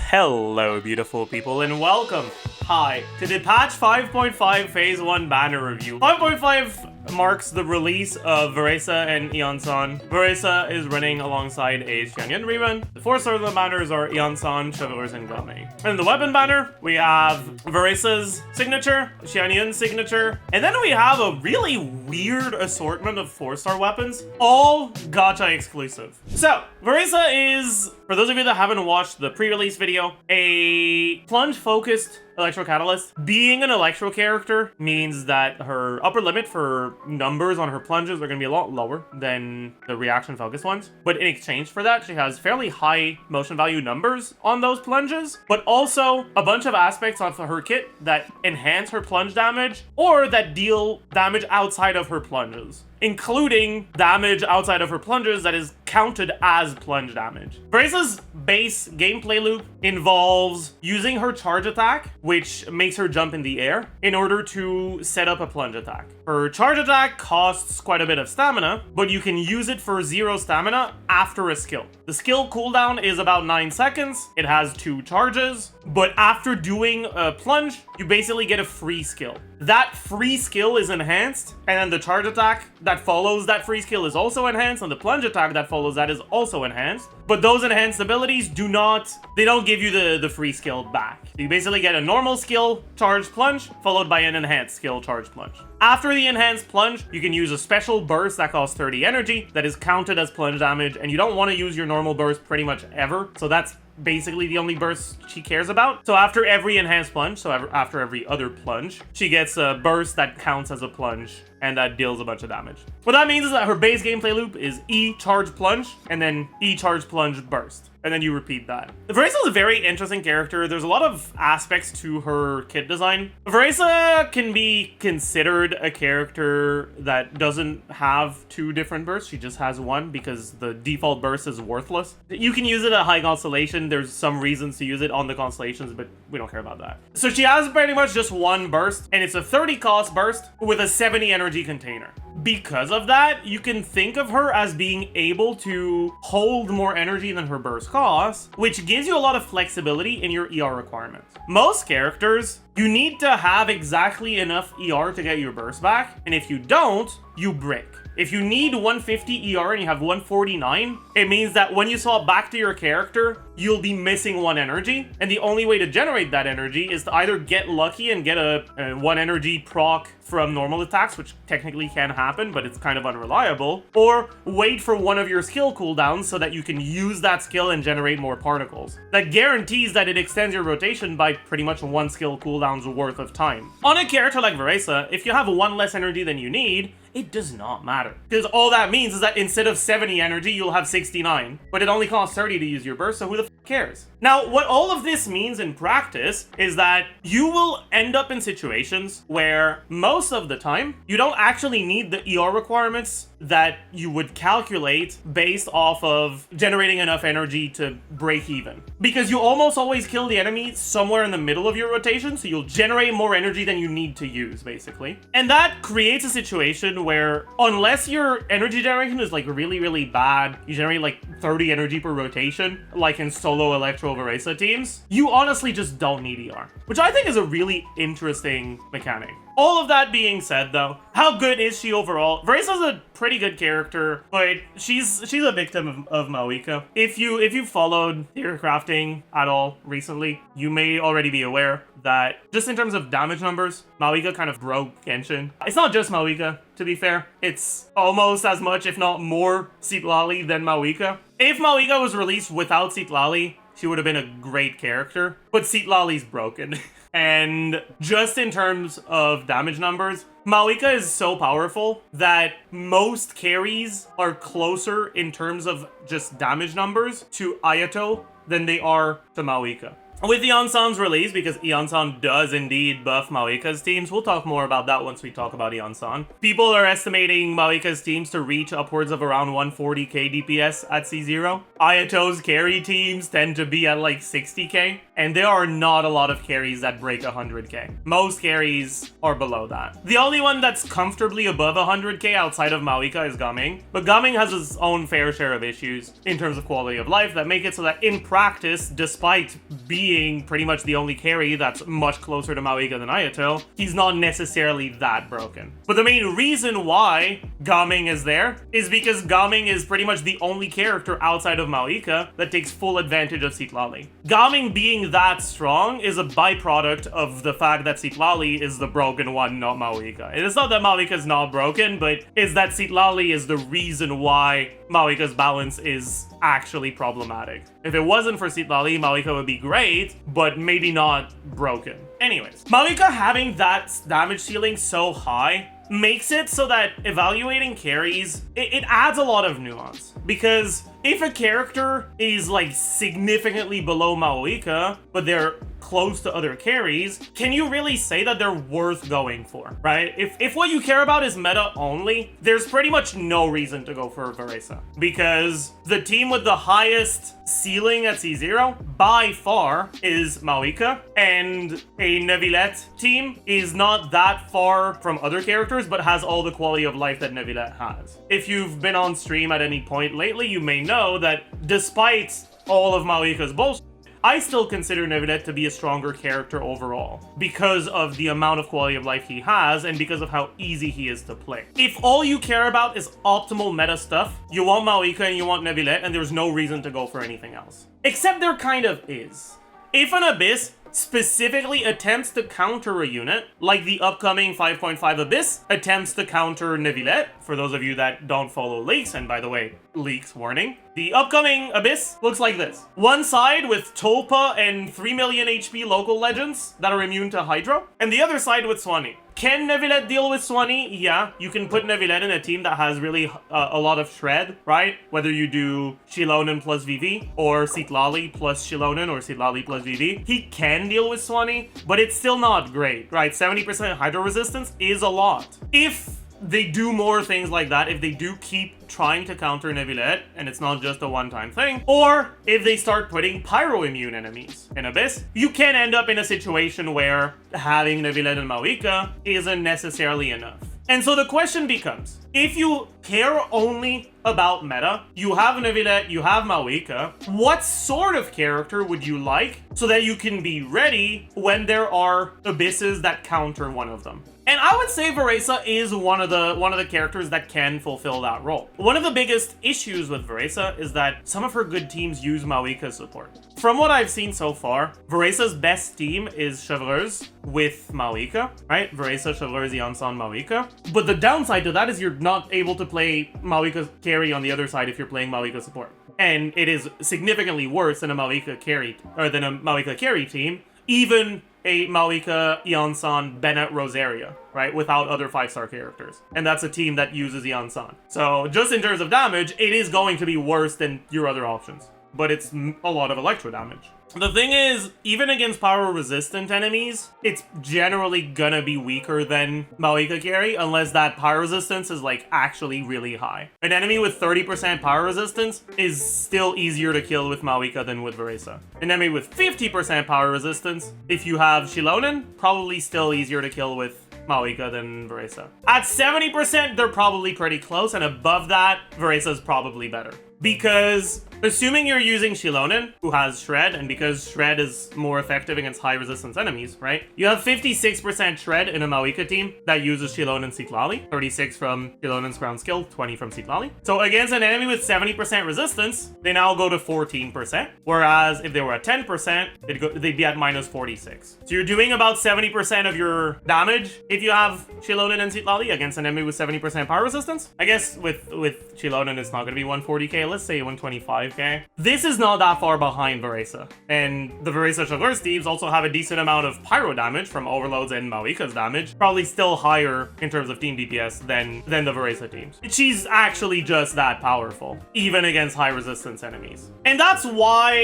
Hello, beautiful people, and welcome, to the patch 5.5 Phase 1 banner review. 5.5 marks the release of Varesa and Iansan. Varesa is running alongside a Xianyun rerun. The 4 stars of the banners are Iansan, Chevreuse, and Genshin. In the weapon banner, we have Varesa's signature, Xianyun's signature, and then we have a really weird assortment of 4-star weapons, all gacha exclusive. So, Varesa is, for those of you that haven't watched the pre-release video, a plunge-focused Electro Catalyst. Being an Electro character means that her upper limit for numbers on her plunges are going to be a lot lower than the reaction-focused ones. But in exchange for that, she has fairly high motion value numbers on those plunges, but also a bunch of aspects of her kit that enhance her plunge damage or that deal damage outside of her plunges, including damage outside of her plunges that is counted as plunge damage. Varesa's base gameplay loop involves using her charge attack, which makes her jump in the air, in order to set up a plunge attack. Her charge attack costs quite a bit of stamina, but you can use it for 0 stamina after a skill. The skill cooldown is about 9 seconds. It has 2 charges, but after doing a plunge, you basically get a free skill. That free skill is enhanced, and then the charge attack that follows that free skill is also enhanced, and the plunge attack that follows that is also enhanced. But those enhanced abilities they don't give you the free skill back. You basically get a normal skill charge plunge, followed by an enhanced skill charge plunge. After the enhanced plunge, you can use a special burst that costs 30 energy that is counted as plunge damage, and you don't want to use your normal burst pretty much ever, so that's basically the only burst she cares about. So after every enhanced plunge, so after every other plunge, she gets a burst that counts as a plunge and that deals a bunch of damage. What that means is that her base gameplay loop is E charge plunge and then E charge plunge burst, and then you repeat that. Varesa is a very interesting character. There's a lot of aspects to her kit design. Varesa can be considered a character that doesn't have 2 different bursts. She just has 1 because the default burst is worthless. You can use it at high constellation. There's some reasons to use it on the constellations, but we don't care about that. So she has pretty much just 1 burst, and it's a 30 cost burst with a 70 energy container. Because of that, you can think of her as being able to hold more energy than her burst costs, which gives you a lot of flexibility in your ER requirements. Most characters, you need to have exactly enough ER to get your burst back, and if you don't, you break. If you need 150 ER and you have 149, it means that when you swap back to your character, you'll be missing 1 energy, and the only way to generate that energy is to either get lucky and get a 1 energy proc from normal attacks, which technically can happen, but it's kind of unreliable, or wait for one of your skill cooldowns so that you can use that skill and generate more particles. That guarantees that it extends your rotation by pretty much 1 skill cooldown's worth of time. On a character like Varesa, if you have 1 less energy than you need, it does not matter. Because all that means is that instead of 70 energy, you'll have 69. But it only costs 30 to use your burst, so who the f cares? Now, what all of this means in practice is that you will end up in situations where most of the time, you don't actually need the ER requirements that you would calculate based off of generating enough energy to break even. Because you almost always kill the enemy somewhere in the middle of your rotation, so you'll generate more energy than you need to use, basically. And that creates a situation where, unless your energy generation is like really, really bad, you generate like 30 energy per rotation, like in solo Electro Varesa teams, you honestly just don't need ER, which I think is a really interesting mechanic. All of that being said, though, how good is she overall? Varesa's a pretty good character, but she's a victim of Maoika. If you followed theory crafting at all recently, you may already be aware that just in terms of damage numbers, Maoika kind of broke Genshin. It's not just Maoika, to be fair. It's almost as much, if not more, Citlali than Maoika. If Maoika was released without Citlali, she would have been a great character, but Citlali's broken. And just in terms of damage numbers, Maoika is so powerful that most carries are closer in terms of just damage numbers to Ayato than they are to Maoika. With Iansan's release, because Iansan does indeed buff Maoika's teams, we'll talk more about that once we talk about Iansan. People are estimating Maoika's teams to reach upwards of around 140k DPS at C0. Ayato's carry teams tend to be at like 60k, and there are not a lot of carries that break 100k. Most carries are below that. The only one that's comfortably above 100k outside of Maoika is Gaming, but Gaming has its own fair share of issues in terms of quality of life that make it so that in practice, despite being pretty much the only carry that's much closer to Maoika than Ayato, he's not necessarily that broken. But the main reason why Gaming is there is because Gaming is pretty much the only character outside of Maoika that takes full advantage of Citlali. Gaming being that strong is a byproduct of the fact that Citlali is the broken one, not Maoika. And it's not that Maoika is not broken, but it's that Citlali is the reason why Maoika's balance is actually problematic. If it wasn't for Citlali, Maoika would be great, but maybe not broken. Anyways, Maoika having that damage ceiling so high makes it so that evaluating carries, it adds a lot of nuance. Because if a character is like significantly below Maoika, but they're close to other carries, can you really say that they're worth going for, right? If what you care about is meta only, there's pretty much no reason to go for Varesa, because the team with the highest ceiling at C0 by far is Maoika, and a Neuvillette team is not that far from other characters, but has all the quality of life that Neuvillette has. If you've been on stream at any point lately, you may know that despite all of Maoika's bullshit, I still consider Neuvillette to be a stronger character overall because of the amount of quality of life he has and because of how easy he is to play. If all you care about is optimal meta stuff, you want Maoika and you want Neuvillette, and there's no reason to go for anything else. Except there kind of is. If an Abyss specifically attempts to counter a unit, like the upcoming 5.5 Abyss attempts to counter Neuvillette, for those of you that don't follow leaks, and by the way, leaks warning, the upcoming Abyss looks like this. One side with Tulpa and 3 million HP local legends that are immune to Hydra, and the other side with Swanee. Can Neuvillette deal with Swanee? Yeah, you can put Neuvillette in a team that has really a lot of shred, right? Whether you do Xilonen plus VV, or Citlali plus Xilonen, or Citlali plus VV. He can deal with Swanee, but it's still not great, right? 70% Hydro resistance is a lot. If they do more things like that, if they do keep trying to counter Neuvillette, and it's not just a one-time thing, or if they start putting pyro-immune enemies in Abyss, you can end up in a situation where having Neuvillette and Maoika isn't necessarily enough. And so the question becomes, if you care only about meta, you have Neuvillette, you have Maoika, what sort of character would you like so that you can be ready when there are Abysses that counter one of them? And I would say Varesa is one of the characters that can fulfill that role. One of the biggest issues with Varesa is that some of her good teams use Maoika's support. From what I've seen so far, Varesa's best team is Chevreuse with Maoika, right? Varesa, Chevreuse, Iansan, Maoika. But the downside to that is you're not able to play Maoika carry on the other side if you're playing Maoika support. And it is significantly worse than a Maoika carry team, even a Maoika, Iansan, Bennett, Rosaria, right? Without other 5-star characters. And that's a team that uses Iansan. So just in terms of damage, it is going to be worse than your other options. But it's a lot of electro damage. The thing is, even against power-resistant enemies, it's generally gonna be weaker than Maoika carry, unless that power resistance is, like, actually really high. An enemy with 30% power resistance is still easier to kill with Maoika than with Varesa. An enemy with 50% power resistance, if you have Xilonen, probably still easier to kill with Maoika than Varesa. At 70%, they're probably pretty close, and above that, Varesa is probably better. Because assuming you're using Xilonen, who has Shred, and because Shred is more effective against high resistance enemies, right? You have 56% Shred in a Maoika team that uses Xilonen Citlali, 36 from Xilonen's ground skill, 20 from Citlali. So against an enemy with 70% resistance, they now go to 14%. Whereas if they were at 10%, they'd be at minus 46. So you're doing about 70% of your damage if you have Xilonen and Citlali against an enemy with 70% power resistance. I guess with Xilonen, it's not going to be 140k let's say 125k. This is not that far behind Varesa. And the Varesa Chevreuse teams also have a decent amount of pyro damage from overloads and Maoika's damage. Probably still higher in terms of team DPS than the Varesa teams. She's actually just that powerful, even against high resistance enemies. And that's why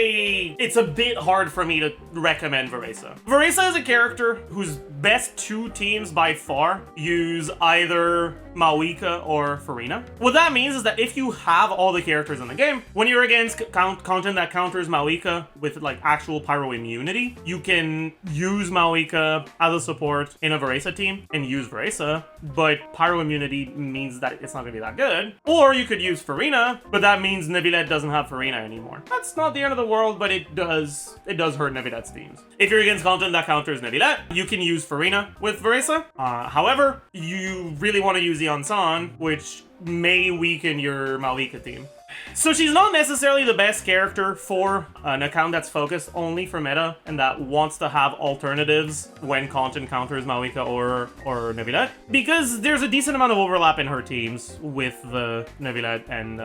it's a bit hard for me to recommend Varesa. Varesa is a character whose best two teams by far use either Maoika or Furina. What that means is that if you have all the characters in the game, when you're against content that counters Maoika with like actual pyro immunity, you can use Maoika as a support in a Varesa team and use Varesa, but pyro immunity means that it's not gonna be that good. Or you could use Furina, but that means Neuvillette doesn't have Furina anymore. That's not the end of the world, but it does hurt Neuvillette's teams. If you're against content that counters Neuvillette, you can use Furina with Varesa. However, you really want to use Iansan, which may weaken your Maoika team. So she's not necessarily the best character for an account that's focused only for meta and that wants to have alternatives when content counters Maoika or Neuvillette, because there's a decent amount of overlap in her teams with the Neuvillette and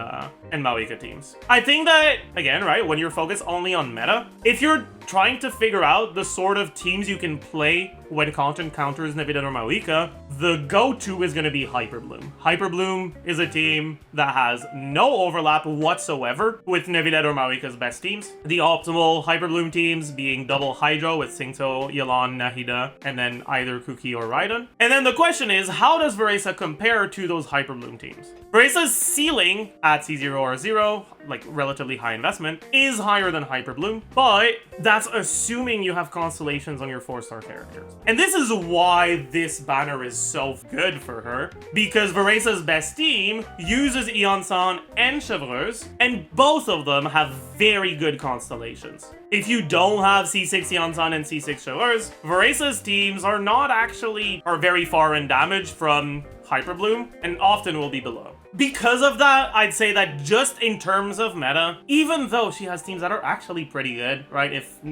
Maoika teams. I think that, again, right, when you're focused only on meta, if you're trying to figure out the sort of teams you can play when content counters Neuvillette or Maoika, the go-to is going to be Hyperbloom. Hyperbloom is a team that has no overlap whatsoever with Neuvillette or Maoika's best teams. The optimal Hyperbloom teams being double Hydro with Singto, Yelan, Nahida, and then either Kuki or Raiden. And then the question is, how does Varesa compare to those Hyperbloom teams? Varesa's ceiling at C0 or 0, like relatively high investment, is higher than Hyperbloom, but that's assuming you have constellations on your 4-star characters. And this is why this banner is so good for her, because Varesa's best team uses Iansan and Chevreuse, and both of them have very good constellations. If you don't have C6 Iansan and C6 Chevreuse, Varesa's teams are very far in damage from Hyperbloom, and often will be below. Because of that, I'd say that just in terms of meta, even though she has teams that are actually pretty good, right? If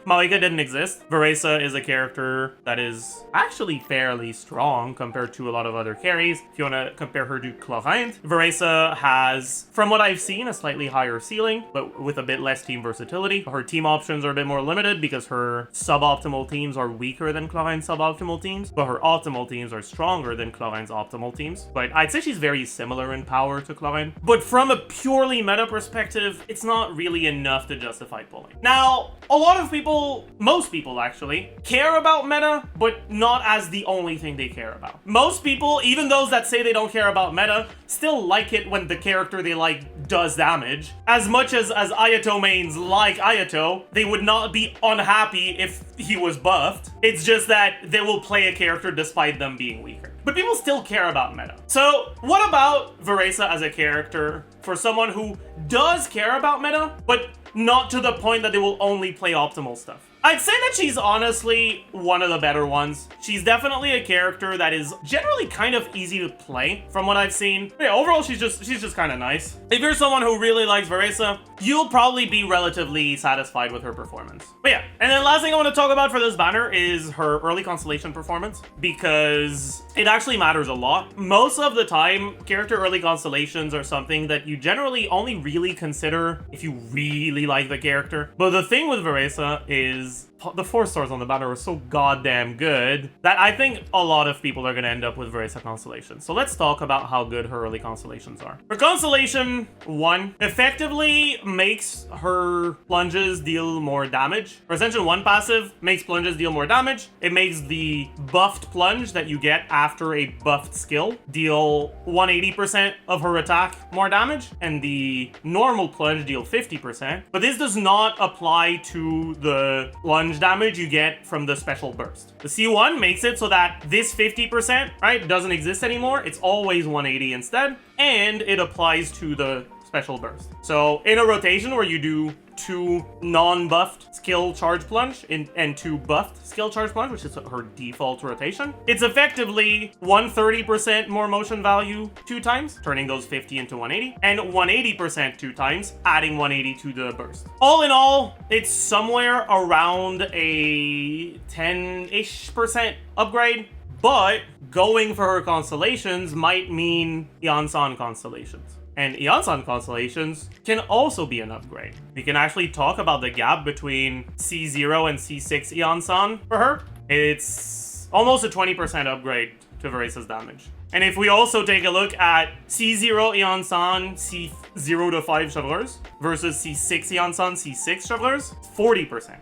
Maoika didn't exist, Varesa is a character that is actually fairly strong compared to a lot of other carries. If you want to compare her to Chlorinde, Varesa has, from what I've seen, a slightly higher ceiling, but with a bit less team versatility. Her team options are a bit more limited because her suboptimal teams are weaker than Chlorine's suboptimal teams, but her optimal teams are stronger than Chlorine's optimal teams. But I'd say she's very similar in power to Chlorine. But from a purely meta perspective, it's not really enough to justify pulling. Now, a lot of people, most people actually, care about meta, but not as the only thing they care about. Most people, even those that say they don't care about meta, still like it when the character they like does damage. As much as Ayato mains like Ayato, they would not be unhappy if he was buffed. It's just that they will play a character despite them being weaker. But people still care about meta. So what about Varesa as a character for someone who does care about meta, but not to the point that they will only play optimal stuff? I'd say that she's honestly one of the better ones. She's definitely a character that is generally kind of easy to play from what I've seen. Yeah, overall, she's just kind of nice. If you're someone who really likes Varesa, you'll probably be relatively satisfied with her performance. But yeah, and then last thing I want to talk about for this banner is her early constellation performance, because it actually matters a lot. Most of the time, character early constellations are something that you generally only really consider if you really like the character. But the thing with Varesa is the 4 stars on the banner are so goddamn good that I think a lot of people are going to end up with Varesa constellations. So let's talk about how good her early constellations are. Her constellation 1 effectively makes her plunges deal more damage. Her Ascension 1 passive makes plunges deal more damage. It makes the buffed plunge that you get after a buffed skill deal 180% of her attack more damage, and the normal plunge deal 50%. But this does not apply to the plunge damage you get from the special burst. The C1 makes it so that this 50%, right, doesn't exist anymore. It's always 180 instead, and it applies to the special burst. So in a rotation where you do 2 non-buffed skill charge plunge and 2 buffed skill charge plunge, which is her default rotation, it's effectively 130% more motion value 2 times, turning those 50 into 180, and 180% 2 times, adding 180 to the burst. All in all, it's somewhere around a 10-ish% upgrade, but going for her constellations might mean Iansan constellations. and Iansan constellations can also be an upgrade. We can actually talk about the gap between C0 and C6 Iansan for her. It's almost a 20% upgrade to Varesa's damage. And if we also take a look at C0 Iansan, C0 to 5 Chevreuse versus C6 Iansan, C6 Chevreuse, 40%.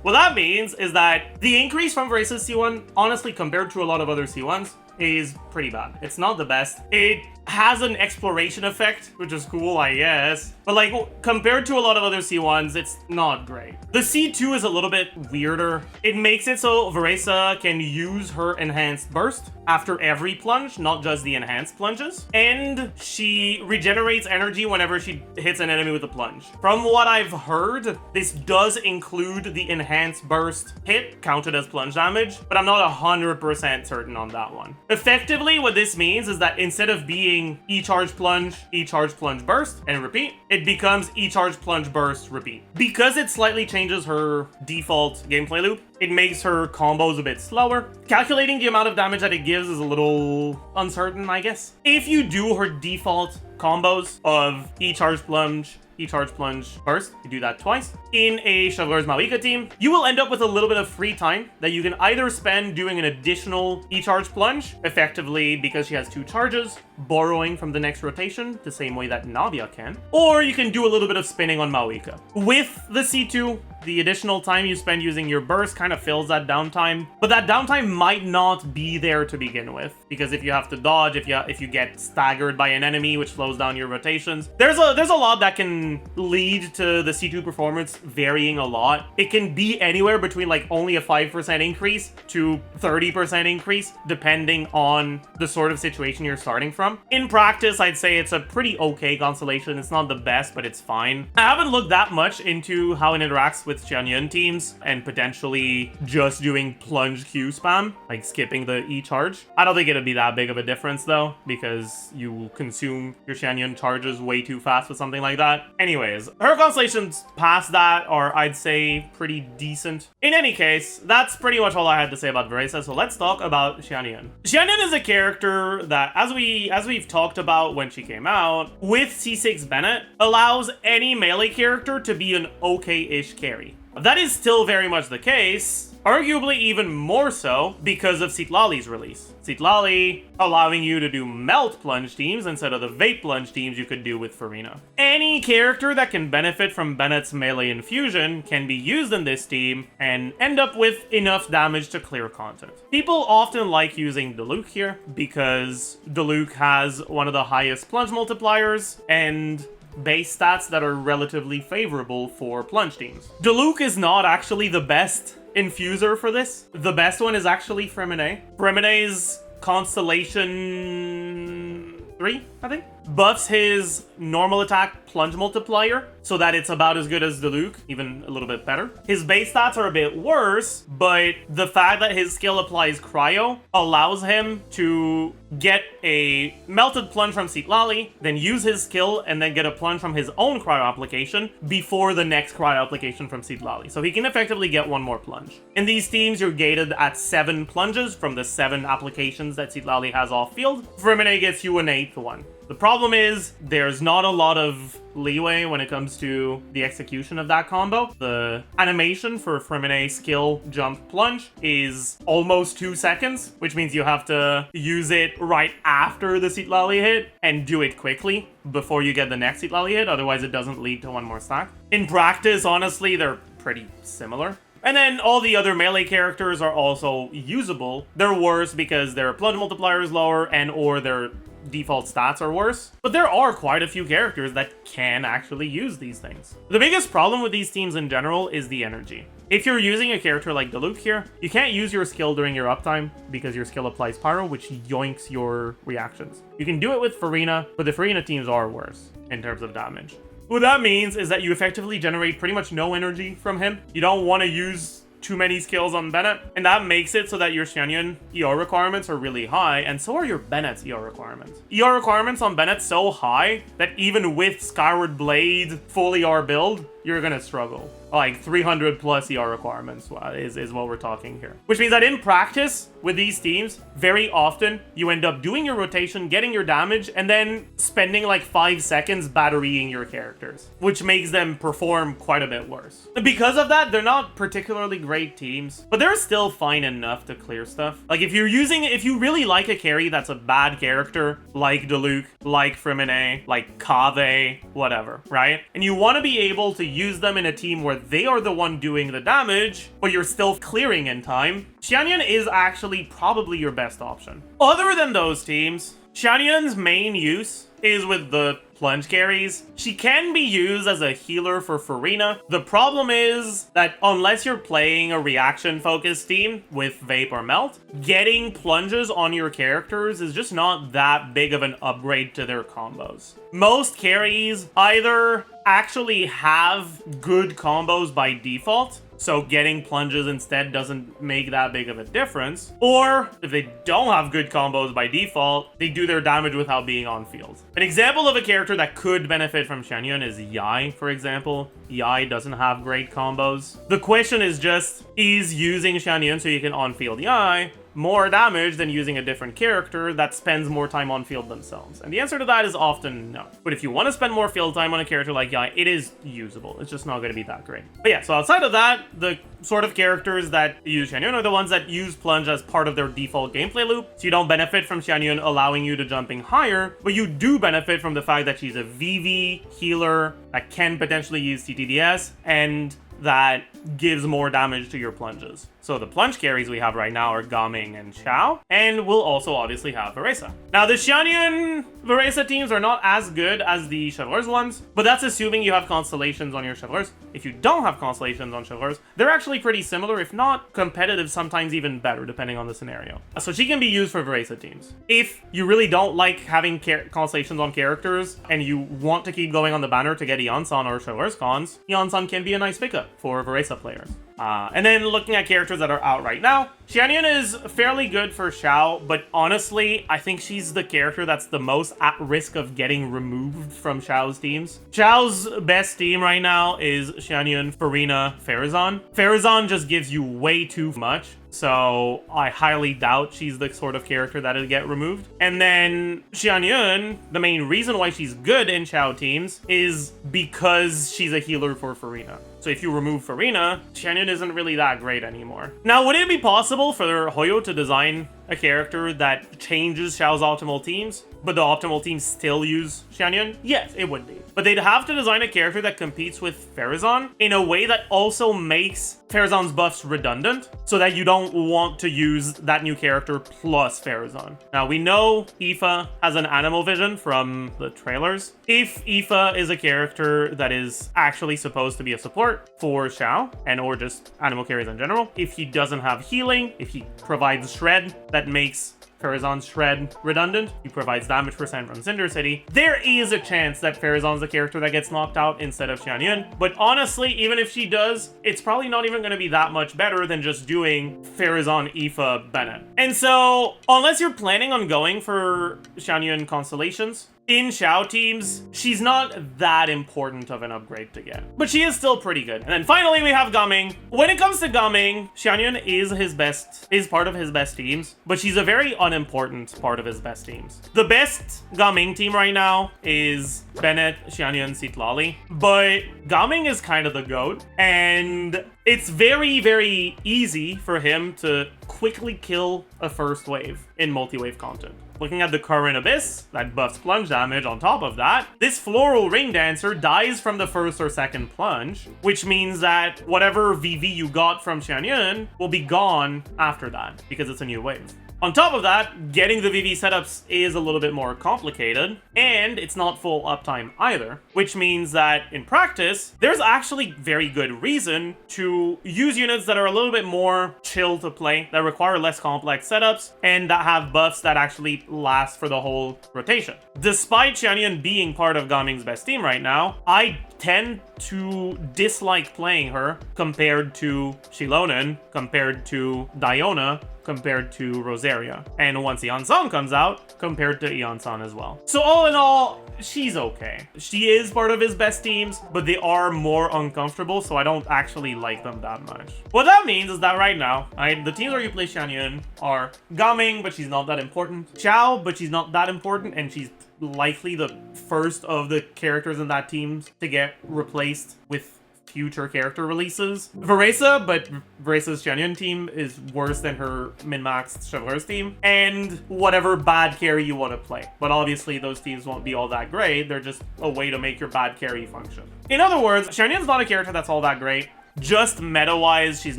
What that means is that the increase from Varesa's C1, honestly, compared to a lot of other C1s, is pretty bad. It's not the best. It has an exploration effect, which is cool, I guess. But like, compared to a lot of other C1s, it's not great. The C2 is a little bit weirder. It makes it so Varesa can use her enhanced burst after every plunge, not just the enhanced plunges. And she regenerates energy whenever she hits an enemy with a plunge. From what I've heard, this does include the enhanced burst hit counted as plunge damage, but I'm not 100% certain on that one. Effectively, what this means is that instead of being E-charge plunge, E-charge plunge burst, and repeat, it becomes E-charge plunge burst, repeat. Because it slightly changes her default gameplay loop, it makes her combos a bit slower. Calculating the amount of damage that it gives is a little uncertain, I guess. If you do her default combos of E-charge plunge, E-charge plunge burst, you do that twice in a Chevreuse Mawika team, you will end up with a little bit of free time that you can either spend doing an additional E-charge plunge, effectively because she has 2 charges, borrowing from the next rotation, the same way that Navia can, or you can do a little bit of spinning on Mawika. With the C2, the additional time you spend using your burst kind of fills that downtime, but that downtime might not be there to begin with, because if you have to dodge, if you get staggered by an enemy, which slows down your rotations, there's a lot that can lead to the C2 performance varying a lot. It can be anywhere between like only a 5% increase to 30% increase, depending on the sort of situation you're starting from. In practice, I'd say it's a pretty okay constellation. It's not the best, but it's fine. I haven't looked that much into how it interacts with Xianyun teams and potentially just doing plunge Q spam, like skipping the E charge. I don't think it'd be that big of a difference though, because you will consume your Xianyun charges way too fast with something like that. Anyways, her constellations past that are, I'd say, pretty decent. In any case, that's pretty much all I had to say about Varesa, so let's talk about Xianyun. Xianyun is a character that, as we've talked about when she came out, with C6 Bennett, allows any melee character to be an okay-ish carry. That is still very much the case, arguably even more so because of Citlali's release. Citlali allowing you to do melt plunge teams instead of the vape plunge teams you could do with Farina. Any character that can benefit from Bennett's melee infusion can be used in this team and end up with enough damage to clear content. People often like using Diluc here because Diluc has one of the highest plunge multipliers and base stats that are relatively favorable for plunge teams. Diluc is not actually the best infuser for this. The best one is actually Freminet. Fremine's Constellation 3, I think, buffs his normal attack plunge multiplier so that it's about as good as Diluc, even a little bit better. His base stats are a bit worse, but the fact that his skill applies cryo allows him to get a melted plunge from Citlali, then use his skill, and then get a plunge from his own cryo application before the next cryo application from Citlali. So he can effectively get one more plunge. In these teams, you're gated at 7 plunges from the 7 applications that Citlali has off field. Freminet gets you an 8th one. The problem is there's not a lot of leeway when it comes to the execution of that combo. The animation for Freminet skill jump plunge is almost 2 seconds, which means you have to use it right after the Citlali hit and do it quickly before you get the next Citlali hit, otherwise it doesn't lead to one more stack. In practice, honestly, they're pretty similar. And then all the other melee characters are also usable. They're worse because their plunge multiplier is lower and or their default stats are worse, but there are quite a few characters that can actually use these things. The biggest problem with these teams in general is the energy. If you're using a character like Diluc here, you can't use your skill during your uptime because your skill applies pyro, which yoinks your reactions. You can do it with Farina, but the Farina teams are worse in terms of damage. What that means is that you effectively generate pretty much no energy from him. You don't want to use too many skills on Bennett, and that makes it so that your Xianyun ER requirements are really high, and so are your Bennett's ER requirements. ER requirements on Bennett so high that even with Skyward Blade full ER build, you're gonna struggle. Like 300 plus ER requirements is what we're talking here. Which means that in practice with these teams, very often you end up doing your rotation, getting your damage, and then spending like 5 seconds batterying your characters, which makes them perform quite a bit worse. Because of that, they're not particularly great teams, but they're still fine enough to clear stuff. Like if you really like a carry that's a bad character, like Diluc, like Freminet, like Kave, whatever, right? And you want to be able to use them in a team where they are the one doing the damage, but you're still clearing in time, Xianyun is actually probably your best option. Other than those teams, Xianyun's main use is with the plunge carries. She can be used as a healer for Farina. The problem is that unless you're playing a reaction focused team with Vape or Melt, getting plunges on your characters is just not that big of an upgrade to their combos. Most carries either actually have good combos by default, so getting plunges instead doesn't make that big of a difference. Or if they don't have good combos by default, they do their damage without being on field. An example of a character that could benefit from Xianyun is Yai, for example. Yai doesn't have great combos. The question is just, is using Xianyun so you can on-field Yai more damage than using a different character that spends more time on field themselves? And the answer to that is often no. But if you want to spend more field time on a character like Yai, it is usable. It's just not going to be that great. But yeah, so outside of that, the sort of characters that use Xianyun are the ones that use plunge as part of their default gameplay loop. So you don't benefit from Xianyun allowing you to jumping higher, but you do benefit from the fact that she's a VV healer that can potentially use TTDS and that gives more damage to your plunges. So the plunge carries we have right now are Gaming and Xiao, and we'll also obviously have Varesa. Now the Xianyun Varesa teams are not as good as the Chevreuse ones, but that's assuming you have constellations on your Chevreuse. If you don't have constellations on Chevreuse, they're actually pretty similar, if not competitive, sometimes even better, depending on the scenario. So she can be used for Varesa teams. If you really don't like having constellations on characters, and you want to keep going on the banner to get Iansan or Chevreuse cons, Iansan can be a nice pickup for Varesa players. And then looking at characters that are out right now, Xianyun is fairly good for Xiao, but honestly, I think she's the character that's the most at risk of getting removed from Xiao's teams. Xiao's best team right now is Xianyun, Farina, Farazan. Farazan just gives you way too much, so I highly doubt she's the sort of character that'll get removed. And then Xianyun, the main reason why she's good in Xiao teams is because she's a healer for Farina. So if you remove Farina, Xianyun isn't really that great anymore. Now, would it be possible for Hoyo to design a character that changes Xiao's optimal teams, but the optimal teams still use Xianyun? Yes, it would be. But they'd have to design a character that competes with Farazan in a way that also makes Farazan's buffs redundant, so that you don't want to use that new character plus Farazan. Now, we know Aoife has an animal vision from the trailers. If Aoife is a character that is actually supposed to be a support for Xiao, and or just animal carries in general, if he doesn't have healing, if he provides shred that makes Farazan's shred redundant, he provides damage percent from Cinder City, there is a chance that Farazan's the character that gets knocked out instead of Xianyun. But honestly, even if she does, it's probably not even going to be that much better than just doing Farazan, Aoife, Bennett. And so, unless you're planning on going for Xianyun constellations, in Xiao teams, she's not that important of an upgrade to get, but she is still pretty good. And then finally, we have Gaming. When it comes to Gaming, Xianyun is part of his best teams, but she's a very unimportant part of his best teams. The best Gaming team right now is Bennett, Xianyun, Citlali, but Gaming is kind of the GOAT, and it's very, very easy for him to quickly kill a first wave in multi-wave content. Looking at the current Abyss, that buffs plunge damage on top of that, this Floral Ring Dancer dies from the first or second plunge, which means that whatever VV you got from Xianyun will be gone after that, because it's a new wave. On top of that, getting the VV setups is a little bit more complicated, and it's not full uptime either, which means that in practice, there's actually very good reason to use units that are a little bit more chill to play, that require less complex setups, and that have buffs that actually last for the whole rotation. Despite Xianyun being part of Gaming's best team right now, I tend to dislike playing her compared to Xilonen, compared to Diona, compared to Rosaria. And once Iansan comes out, compared to Iansan as well. So all in all, she's okay. She is part of his best teams, but they are more uncomfortable, so I don't actually like them that much. What that means is that right now, the teams where you play Xianyun are Gaming, but she's not that important. Xiao, but she's not that important, and she's likely the first of the characters in that team to get replaced with future character releases. Varesa, but Varesa's Xianyun team is worse than her min-maxed Chevreuse team, and whatever bad carry you want to play. But obviously those teams won't be all that great, they're just a way to make your bad carry function. In other words, Xianyun's not a character that's all that great. Just meta-wise, she's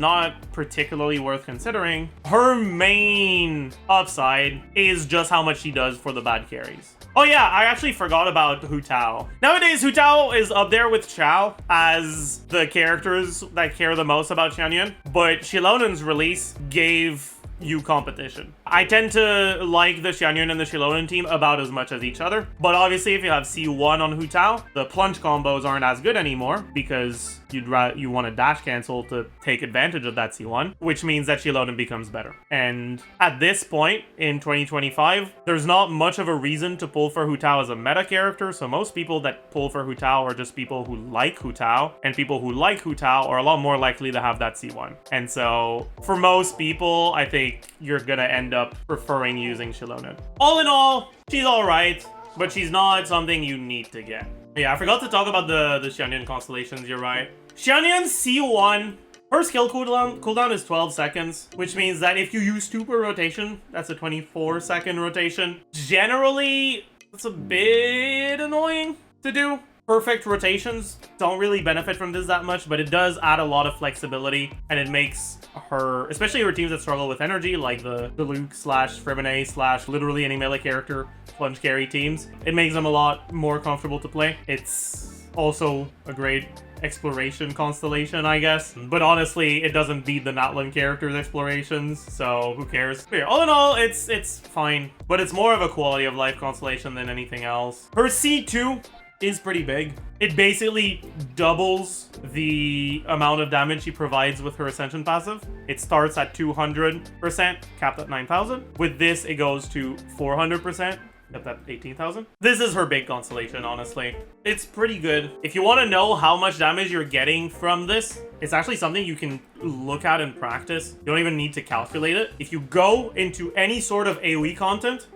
not particularly worth considering. Her main upside is just how much she does for the bad carries. Oh yeah, I actually forgot about Hu Tao. Nowadays, Hu Tao is up there with Xiao as the characters that care the most about Xianyun, but Shilonen's release gave you competition. I tend to like the Xianyun and the Xilonen team about as much as each other, but obviously if you have C1 on Hu Tao, the plunge combos aren't as good anymore because you want to dash cancel to take advantage of that C1, which means that Xilonen becomes better. And at this point in 2025, there's not much of a reason to pull for Hu Tao as a meta character, so most people that pull for Hu Tao are just people who like Hu Tao, and people who like Hu Tao are a lot more likely to have that C1. And so for most people, I think you're gonna end up preferring using Xilonen. All in all, she's alright, but she's not something you need to get. Yeah, I forgot to talk about the Xianyun constellations, you're right. Xianyun C1, her skill cooldown is 12 seconds, which means that if you use 2 per rotation, that's a 24-second rotation. Generally, it's a bit annoying to do. Perfect rotations don't really benefit from this that much, but it does add a lot of flexibility, and it makes her, especially her teams that struggle with energy, like the Luke / Freminet / literally any melee character plunge carry teams, it makes them a lot more comfortable to play. It's also a great exploration constellation, I guess, but honestly, it doesn't beat the Natlan characters' explorations, so who cares? But yeah, all in all, it's fine, but it's more of a quality of life constellation than anything else. Her C2 is pretty big. It basically doubles the amount of damage she provides with her Ascension passive. It starts at 200%, capped at 9,000. With this, it goes to 400%, capped at 18,000. This is her big constellation, honestly. It's pretty good. If you want to know how much damage you're getting from this, it's actually something you can look at in practice. You don't even need to calculate it. If you go into any sort of AoE content,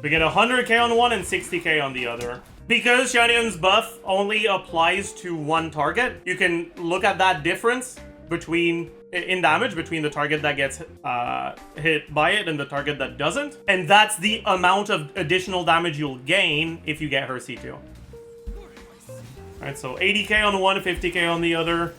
we get 100k on one and 60k on the other. Because Xianyun's buff only applies to one target, you can look at that difference in damage between the target that gets hit by it and the target that doesn't. And that's the amount of additional damage you'll gain if you get her C2. Alright, so 80k on one, 50k on the other,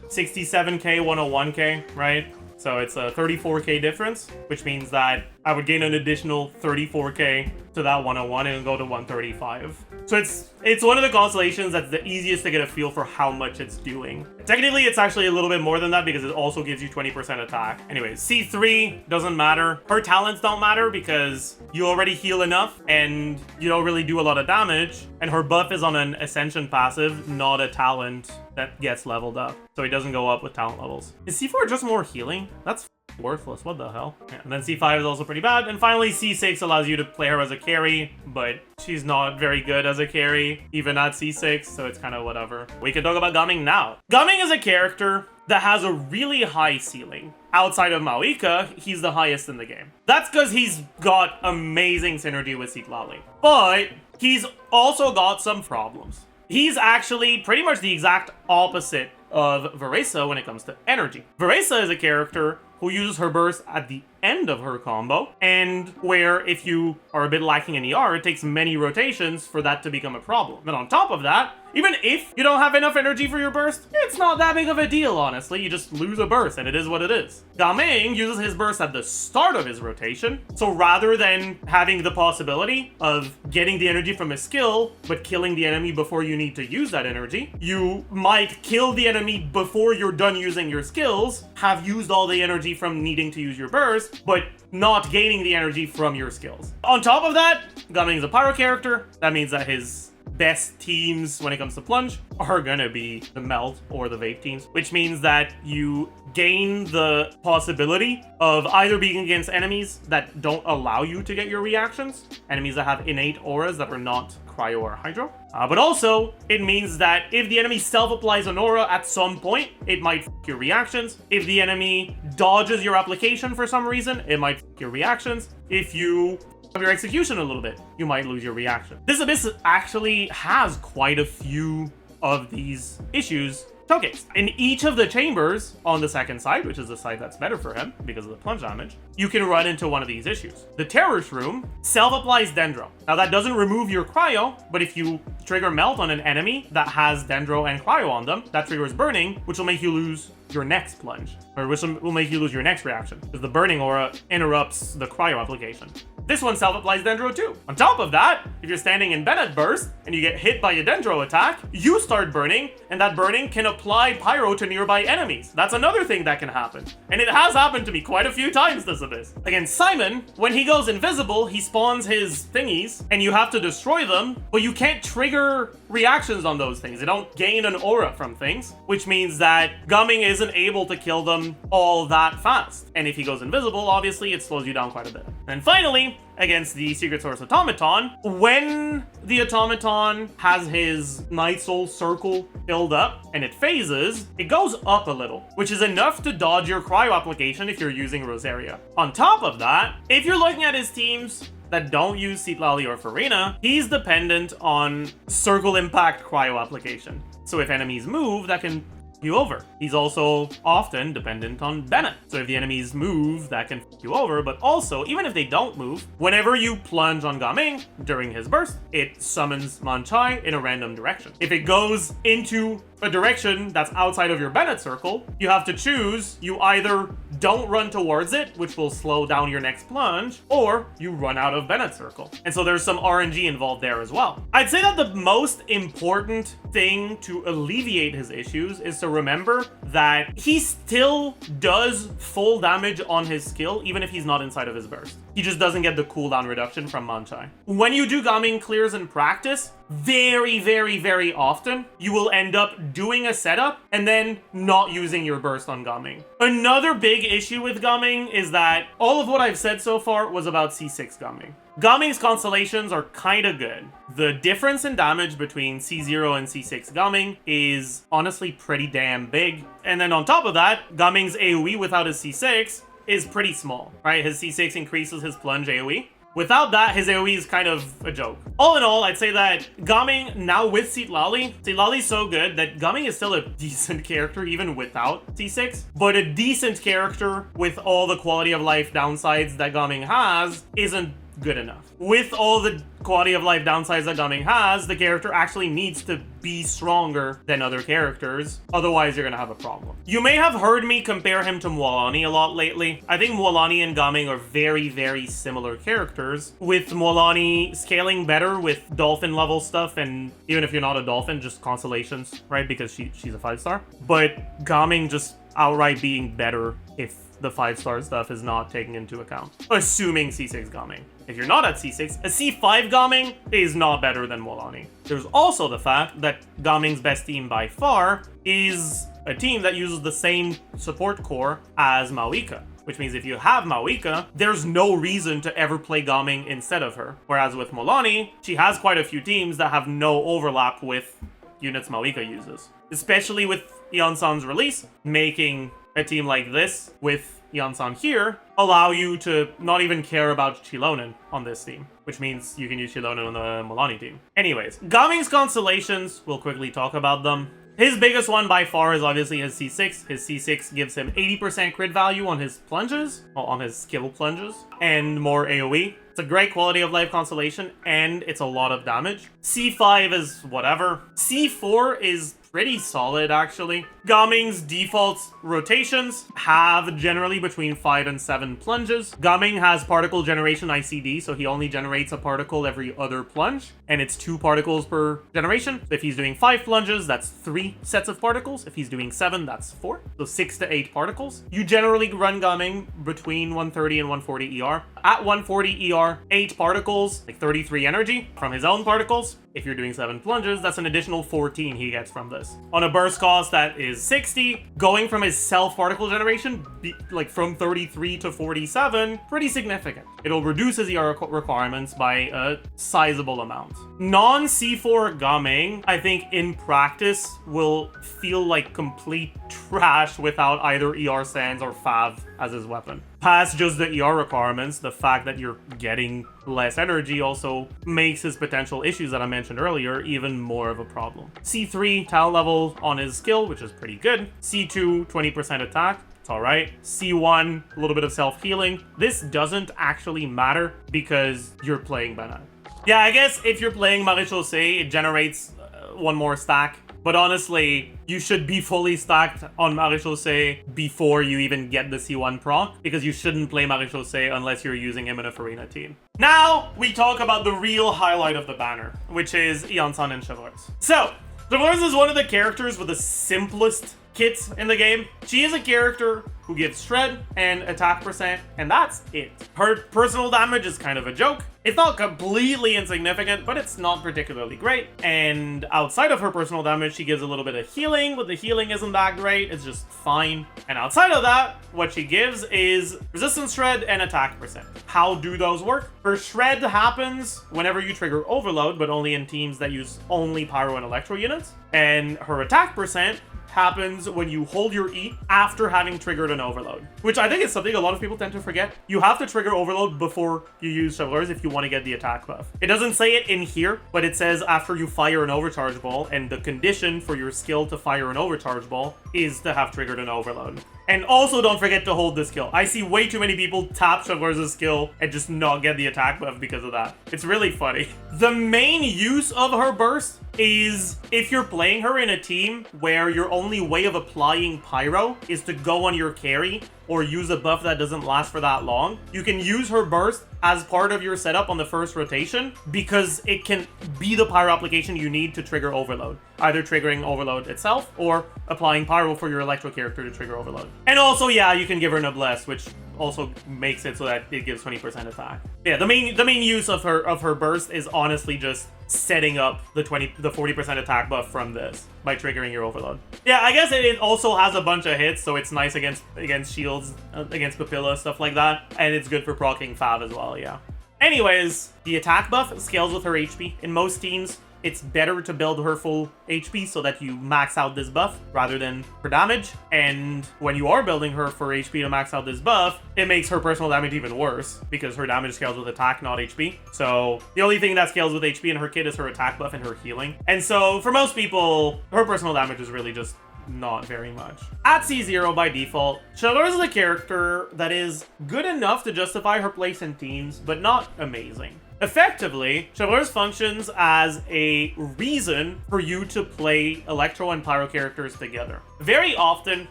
67k, 101k, right? So it's a 34k difference, which means that I would gain an additional 34k to that 101 and go to 135. So it's one of the constellations that's the easiest to get a feel for how much it's doing. Technically, it's actually a little bit more than that because it also gives you 20% attack. Anyways, C3 doesn't matter. Her talents don't matter because you already heal enough and you don't really do a lot of damage. And her buff is on an Ascension passive, not a talent that gets leveled up. So it doesn't go up with talent levels. Is C4 just more healing? That's worthless, what the hell? Yeah, and then C5 is also pretty bad. And finally, C6 allows you to play her as a carry, but she's not very good as a carry, even at C6, so it's kind of whatever. We can talk about Gaming now. Gaming is a character that has a really high ceiling. Outside of Maoika, he's the highest in the game. That's because he's got amazing synergy with Citlali. But he's also got some problems. He's actually pretty much the exact opposite of Varesa when it comes to energy. Varesa is a character who uses her burst at the end of her combo, and where if you are a bit lacking in ER, it takes many rotations for that to become a problem. But on top of that, even if you don't have enough energy for your burst, it's not that big of a deal, honestly. You just lose a burst, and it is what it is. Gaming uses his burst at the start of his rotation, so rather than having the possibility of getting the energy from a skill, but killing the enemy before you need to use that energy, you might kill the enemy before you're done using your skills, have used all the energy from needing to use your burst, but not gaining the energy from your skills. On top of that, Gaming is a pyro character. That means that his best teams when it comes to plunge are gonna be the melt or the vape teams, which means that you gain the possibility of either being against enemies that don't allow you to get your reactions, enemies that have innate auras that are not cryo or hydro. But also, it means that if the enemy self-applies an aura at some point, it might f your reactions. If the enemy dodges your application for some reason, it might f your reactions. If you have your execution a little bit, you might lose your reaction. This Abyss actually has quite a few of these issues showcased. In each of the chambers on the second side, which is the side that's better for him because of the plunge damage, you can run into one of these issues. The Terrorist Room self-applies Dendro. Now that doesn't remove your cryo, but if you trigger melt on an enemy that has Dendro and cryo on them, that triggers burning, which will make you lose your next plunge, or which will make you lose your next reaction, because the burning aura interrupts the cryo application. This one self-applies Dendro too. On top of that, if you're standing in Bennett Burst and you get hit by a Dendro attack, you start burning, and that burning can apply Pyro to nearby enemies. That's another thing that can happen. And it has happened to me quite a few times this Abyss. Against Simon, when he goes invisible, he spawns his thingies, and you have to destroy them, but you can't trigger reactions on those things. They don't gain an aura from things, which means that Gumming isn't able to kill them all that fast. And if he goes invisible, obviously, it slows you down quite a bit. And finally, against the Secret Source Automaton, when the Automaton has his Night Soul circle filled up and it phases, it goes up a little, which is enough to dodge your cryo application if you're using Rosaria. On top of that, if you're looking at his teams that don't use Citlali or Farina, he's dependent on circle impact cryo application. So if enemies move, that can you over. He's also often dependent on Bennett. So if the enemies move, that can f you over, but also, even if they don't move, whenever you plunge on Gaming during his burst, it summons Manchai in a random direction. If it goes into a direction that's outside of your Bennett circle, you have to choose. You either don't run towards it, which will slow down your next plunge, or you run out of Bennett circle. And so there's some RNG involved there as well. I'd say that the most important thing to alleviate his issues is to remember that he still does full damage on his skill, even if he's not inside of his burst. He just doesn't get the cooldown reduction from Manchai. When you do Gaming clears in practice, very, very, very often, you will end up doing a setup and then not using your burst on Gaming. Another big issue with Gaming is that all of what I've said so far was about C6 Gaming. Gaming's constellations are kinda good. The difference in damage between C0 and C6 Gaming is honestly pretty damn big. And then on top of that, Gaming's AoE without his C6 is pretty small, right? His C6 increases his plunge AoE. Without that, his AoE is kind of a joke. All in all, I'd say that Gaming, now with Citlali's so good that Gaming is still a decent character even without C6, but a decent character with all the quality of life downsides that Gaming has isn't good enough. With all the quality of life downsides that Gaming has, the character actually needs to be stronger than other characters, otherwise you're gonna have a problem. You may have heard me compare him to Mualani a lot lately. I think Mualani and Gaming are very, very similar characters, with Mualani scaling better with dolphin level stuff, and even if you're not a dolphin, just constellations, right? Because she's a 5-star. But Gaming just outright being better if the 5-star stuff is not taken into account, assuming C6 Gaming. If you're not at C6, a C5 Gaming is not better than Mualani. There's also the fact that Gaming's best team by far is a team that uses the same support core as Maoika, which means if you have Maoika, there's no reason to ever play Gaming instead of her. Whereas with Mualani, she has quite a few teams that have no overlap with units Maoika uses, especially with Iansan's release, making a team like this with Iansan here allow you to not even care about Chilonen on this team, which means you can use Chilonen on the Mualani team. Anyways, Gaming's constellations, we'll quickly talk about them. His biggest one by far is obviously his C6. His C6 gives him 80% crit value on his plunges, well, on his skill plunges, and more AoE. It's a great quality of life constellation, and it's a lot of damage. C5 is whatever. C4 is pretty solid, actually. Gaming's default rotations have generally between 5 and 7 plunges. Gaming has particle generation ICD, so he only generates a particle every other plunge, and it's 2 particles per generation. If he's doing 5 plunges, that's 3 sets of particles. If he's doing 7, that's 4. So 6 to 8 particles. You generally run Gaming between 130 and 140 ER. at 140 ER, 8 particles, like 33 energy from his own particles. If you're doing 7 plunges, that's an additional 14 he gets from this. On a burst cost that is 60, going from his self-particle generation, like from 33 to 47, pretty significant. It'll reduce his ER requirements by a sizable amount. Non-C4 gumming, I think in practice, will feel like complete trash without either ER Sands or Fav as his weapon. Past just the ER requirements, the fact that you're getting less energy also makes his potential issues that I mentioned earlier even more of a problem. C3 talent level on his skill, which is pretty good. C2, 20% attack. It's alright. C1, a little bit of self-healing. This doesn't actually matter because you're playing Bennett. Yeah, I guess if you're playing Marechaussee, it generates one more stack. But honestly, you should be fully stacked on Marechaussee before you even get the C1 proc, because you shouldn't play Marechaussee unless you're using him in a Farina team. Now, we talk about the real highlight of the banner, which is Iansan and Chevreuse. So, Chevreuse is one of the characters with the simplest kits in the game. She is a character who gives shred and attack percent, and that's it. Her personal damage is kind of a joke. It's not completely insignificant, but it's not particularly great. And outside of her personal damage, she gives a little bit of healing, but the healing isn't that great. It's just fine. And outside of that, what she gives is resistance shred and attack percent. How do those work? Her shred happens whenever you trigger overload, but only in teams that use only pyro and electro units. And her attack percent happens when you hold your E after having triggered an overload, which I think is something a lot of people tend to forget. You have to trigger overload before you use Chevreuse if you want to get the attack buff. It doesn't say it in here, but it says after you fire an overcharge ball, and the condition for your skill to fire an overcharge ball is to have triggered an overload. And also don't forget to hold the skill. I see way too many people tap Chevreuse's skill and just not get the attack buff because of that. It's really funny. The main use of her burst is if you're playing her in a team where your only way of applying pyro is to go on your carry or use a buff that doesn't last for that long, you can use her burst as part of your setup on the first rotation because it can be the pyro application you need to trigger overload, either triggering overload itself or applying pyro for your electro character to trigger overload. And also, yeah, you can give her noblesse, which also makes it so that it gives 20% attack. Yeah, the main use of her burst is honestly just setting up the 40% attack buff from this by triggering your overload. Yeah, I guess it also has a bunch of hits, so it's nice against shields, against Papilla, stuff like that, and it's good for proccing Fav as well, yeah. Anyways, the attack buff scales with her HP. In most teams, it's better to build her full HP so that you max out this buff rather than her damage. And when you are building her for HP to max out this buff, it makes her personal damage even worse because her damage scales with attack, not HP. So the only thing that scales with HP in her kit is her attack buff and her healing. And so for most people, her personal damage is really just not very much. At C0 by default, Chevreuse is a character that is good enough to justify her place in teams, but not amazing. Effectively, Chevreuse functions as a reason for you to play Electro and Pyro characters together. Very often,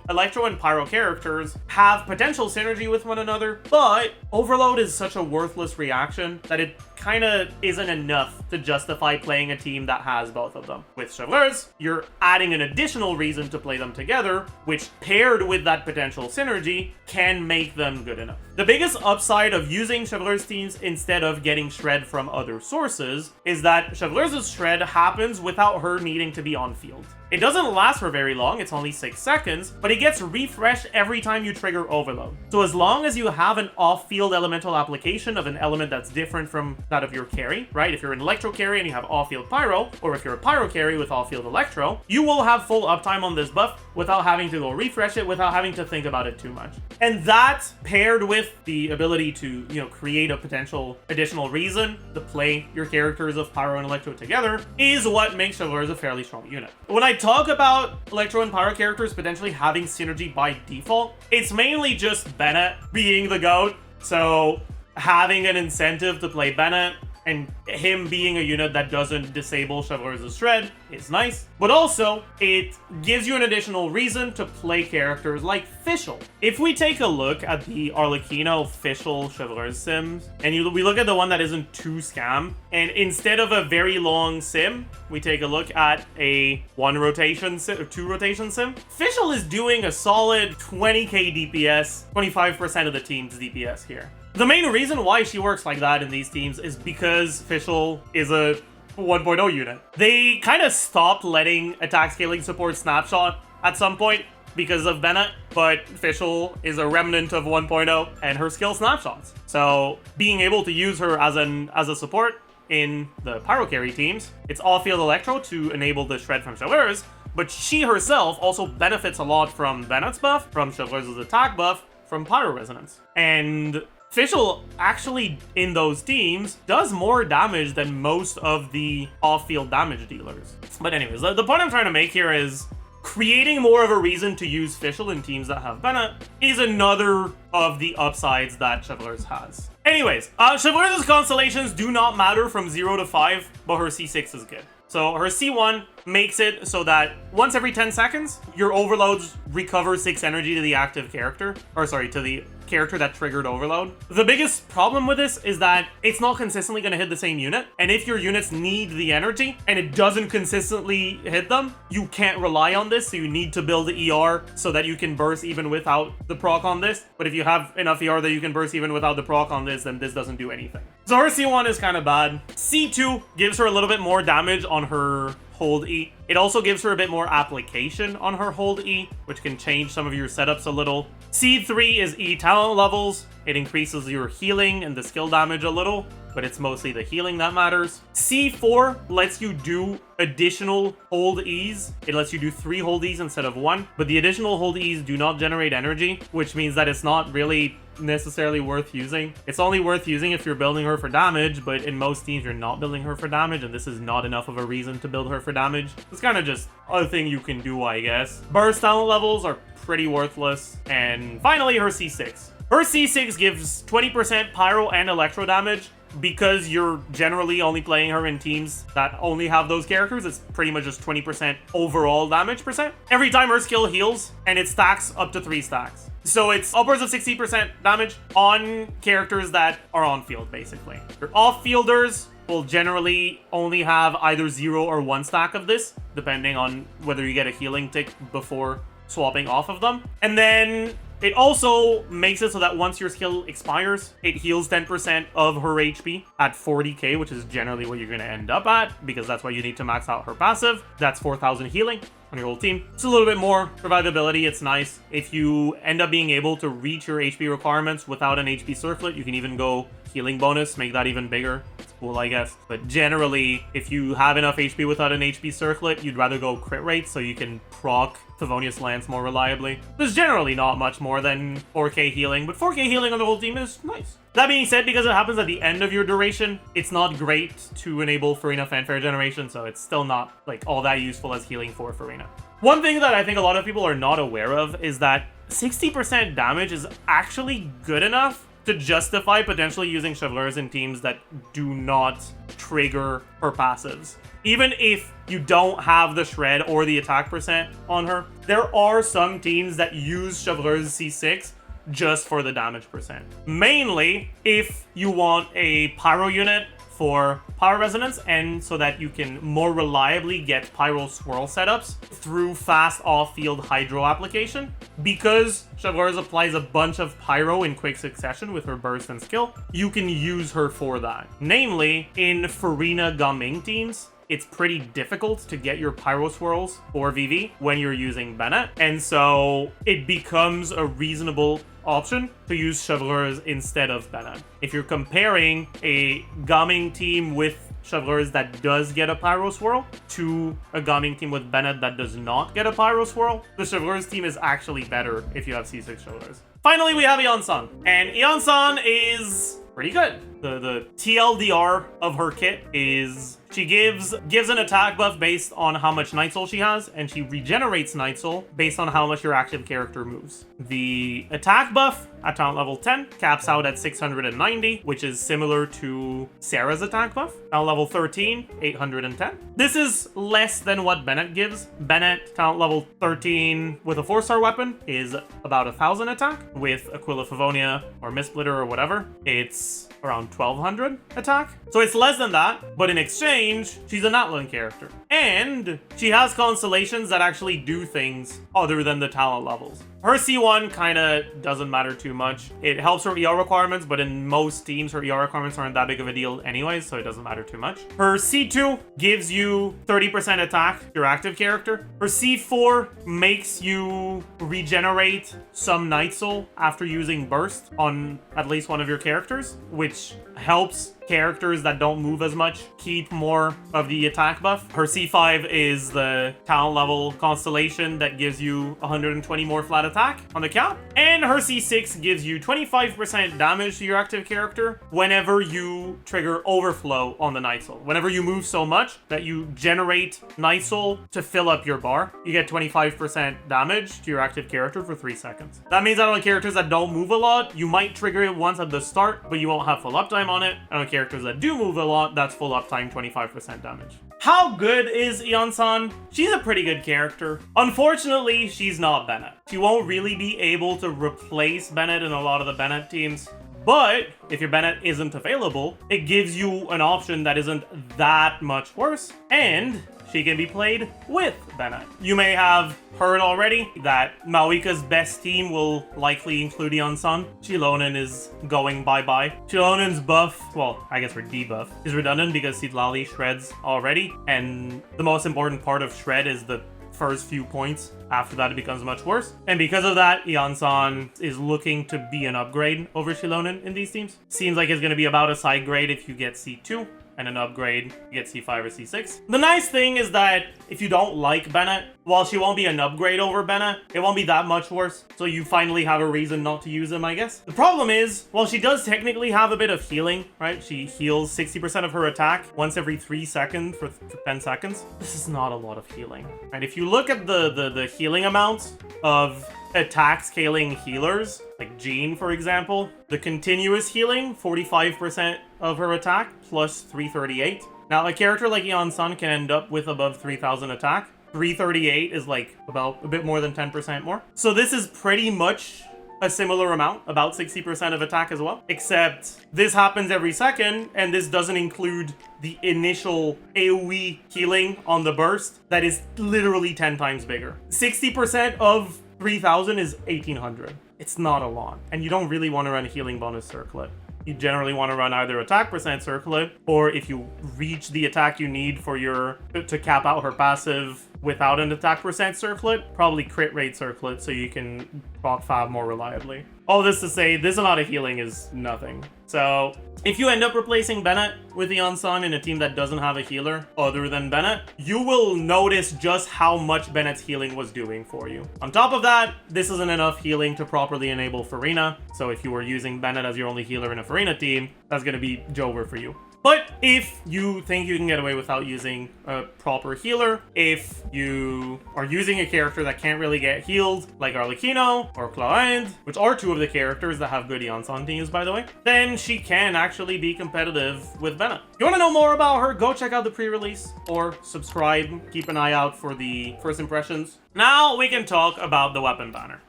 Electro and Pyro characters have potential synergy with one another, but Overload is such a worthless reaction that it kind of isn't enough to justify playing a team that has both of them. With Chevreuse, you're adding an additional reason to play them together, which paired with that potential synergy can make them good enough. The biggest upside of using Chevreuse teams instead of getting shred from other sources is that Chevreuse's shred happens without her needing to be on field. It doesn't last for very long, it's only 6 seconds, but it gets refreshed every time you trigger overload. So as long as you have an off-field elemental application of an element that's different from that of your carry, right? If you're an electro carry and you have off-field pyro, or if you're a pyro carry with off-field electro, you will have full uptime on this buff without having to go refresh it, without having to think about it too much. And that, paired with the ability to, create a potential additional reason to play your characters of pyro and electro together, is what makes Chevreuse a fairly strong unit. When I talk about electro and pyro characters potentially having synergy by default, it's mainly just Bennett being the GOAT. So having an incentive to play Bennett and him being a unit that doesn't disable Chevreuse's shred is nice, but also it gives you an additional reason to play characters like Fischl. If we take a look at the Arlecchino Fischl Chevreuse sims, and we look at the one that isn't too scam, and instead of a very long sim, we take a look at a 1 rotation sim or 2 rotation sim, Fischl is doing a solid 20k DPS, 25% of the team's DPS here. The main reason why she works like that in these teams is because Fischl is a 1.0 unit. They kind of stopped letting attack scaling support snapshot at some point because of Bennett, but Fischl is a remnant of 1.0 and her skill snapshots. So being able to use her as a support in the Pyro Carry teams, it's off-field Electro to enable the shred from Chevreuse, but she herself also benefits a lot from Bennett's buff, from Chevreuse's attack buff, from Pyro Resonance. And Fischl actually, in those teams, does more damage than most of the off-field damage dealers. But anyways, the point I'm trying to make here is creating more of a reason to use Fischl in teams that have Bennett is another of the upsides that Chevreuse has. Anyways, Chevreuse's constellations do not matter from 0 to 5, but her C6 is good. So her C1 makes it so that once every 10 seconds, your overloads recover 6 energy to the active character, or sorry, to the character that triggered overload. The biggest problem with this is that it's not consistently going to hit the same unit, and if your units need the energy and it doesn't consistently hit them, you can't rely on this, so you need to build the ER so that you can burst even without the proc on this. But if you have enough ER that you can burst even without the proc on this, then this doesn't do anything. So her C1 is kind of bad. C2 gives her a little bit more damage on her hold E. It also gives her a bit more application on her hold E, which can change some of your setups a little. C3 is E talent levels. It increases your healing and the skill damage a little, but it's mostly the healing that matters. C4 lets you do additional hold E's. It lets you do 3 hold E's instead of 1, but the additional hold E's do not generate energy, which means that it's not really necessarily worth using. It's only worth using if you're building her for damage, but in most teams you're not building her for damage, and this is not enough of a reason to build her for damage. It's kind of just a thing you can do, I guess. Burst talent levels are pretty worthless. And finally, her C6. Her C6 gives 20% pyro and electro damage. Because you're generally only playing her in teams that only have those characters, it's pretty much just 20% overall damage percent every time her skill heals, and it stacks up to 3 stacks. So it's upwards of 60% damage on characters that are on field, basically. Your off-fielders will generally only have either 0 or 1 stack of this, depending on whether you get a healing tick before swapping off of them. And then it also makes it so that once your skill expires, it heals 10% of her HP at 40k, which is generally what you're going to end up at, because that's why you need to max out her passive. That's 4,000 healing on your whole team. It's a little bit more survivability. It's nice. If you end up being able to reach your HP requirements without an HP circlet, you can even go healing bonus, make that even bigger. It's cool, I guess. But generally, if you have enough HP without an HP circlet, you'd rather go crit rate so you can proc Favonius Lance more reliably. There's generally not much more than 4k healing, but 4k healing on the whole team is nice. That being said, because it happens at the end of your duration, it's not great to enable Farina Fanfare Generation, so it's still not like all that useful as healing for Farina. One thing that I think a lot of people are not aware of is that 60% damage is actually good enough to justify potentially using Chevreuse in teams that do not trigger her passives. Even if you don't have the shred or the attack percent on her, there are some teams that use Chevreuse C6 just for the damage percent. Mainly if you want a pyro unit for Pyro Resonance, and so that you can more reliably get Pyro Swirl setups through fast off-field Hydro application. Because Chevreuse applies a bunch of Pyro in quick succession with her burst and skill, you can use her for that. Namely, in Farina Gaming teams, it's pretty difficult to get your Pyro Swirls or VV when you're using Bennett, and so it becomes a reasonable option to use Chevreuse instead of Bennett. If you're comparing a Gaming team with Chevreuse that does get a Pyro Swirl to a Gaming team with Bennett that does not get a Pyro Swirl, the Chevreuse team is actually better if you have C6 Chevreuse. Finally, we have Iansan, and Iansan is pretty good. The TLDR of her kit is she gives an attack buff based on how much Night Soul she has, and she regenerates Night Soul based on how much your active character moves. The attack buff at talent level 10 caps out at 690, which is similar to Sarah's attack buff. Talent level 13, 810. This is less than what Bennett gives. Bennett, talent level 13 with a 4-star weapon is about 1,000 attack. With Aquila Favonia or Mistsplitter or whatever, it's around 1,200 attack. So it's less than that, but in exchange, she's a Natlan character. and she has constellations that actually do things other than the talent levels. Her C1 kind of doesn't matter too much. It helps her ER requirements, but in most teams, her ER requirements aren't that big of a deal anyways, so it doesn't matter too much. Her C2 gives you 30% attack, your active character. Her C4 makes you regenerate some Night Soul after using Burst on at least one of your characters, which helps characters that don't move as much keep more of the attack buff. Her C5 is the talent level constellation that gives you 120 more flat attack on the count. And her C6 gives you 25% damage to your active character whenever you trigger overflow on the Night Soul. Whenever you move so much that you generate Night Soul to fill up your bar, you get 25% damage to your active character for 3 seconds. That means that on characters that don't move a lot, you might trigger it once at the start, but you won't have full uptime on it. And on characters that do move a lot, that's full uptime, 25% damage. How good is Iansan? She's a pretty good character. Unfortunately, she's not Bennett. She won't really be able to replace Bennett in a lot of the Bennett teams. But if your Bennett isn't available, it gives you an option that isn't that much worse, and she can be played with Bennett. You may have heard already that Mawika's best team will likely include Iansan. Xianyun is going bye-bye. Xianyun's buff, well, I guess her debuff, is redundant because Sidlali shreds already, and the most important part of shred is the first few points. After that, it becomes much worse. And because of that, Iansan is looking to be an upgrade over Xianyun in these teams. Seems like it's going to be about a side grade if you get C2. And an upgrade, you get C5 or C6. The nice thing is that if you don't like Bennett, while she won't be an upgrade over Bennett, it won't be that much worse. So you finally have a reason not to use him, I guess. The problem is, while she does technically have a bit of healing, right? She heals 60% of her attack once every 3 seconds for 10 seconds. This is not a lot of healing. And if you look at the healing amounts of attack scaling healers, like Jean, for example, the continuous healing, 45% of her attack plus 338. Now, a character like Iansan can end up with above 3,000 attack. 338 is like about a bit more than 10% more. So this is pretty much a similar amount, about 60% of attack as well, except this happens every second, and this doesn't include the initial AoE healing on the burst that is literally 10 times bigger. 60% of 3,000 is 1,800. It's not a lot, and you don't really want to run a healing bonus circlet. You generally want to run either attack percent circlet, or if you reach the attack you need for your to cap out her passive without an attack percent circlet, probably crit rate circlet so you can proc fab more reliably. All this to say, this amount of healing is nothing. So if you end up replacing Bennett with Iansan in a team that doesn't have a healer other than Bennett, you will notice just how much Bennett's healing was doing for you. On top of that, this isn't enough healing to properly enable Farina. So if you were using Bennett as your only healer in a Farina team, that's going to be Jover for you. But if you think you can get away without using a proper healer, if you are using a character that can't really get healed, like Arlecchino or Cloend, which are two of the characters that have good Iansan teams, by the way, then she can actually be competitive with Bennett. If you want to know more about her, go check out the pre-release or subscribe. Keep an eye out for the first impressions. Now we can talk about the weapon banner.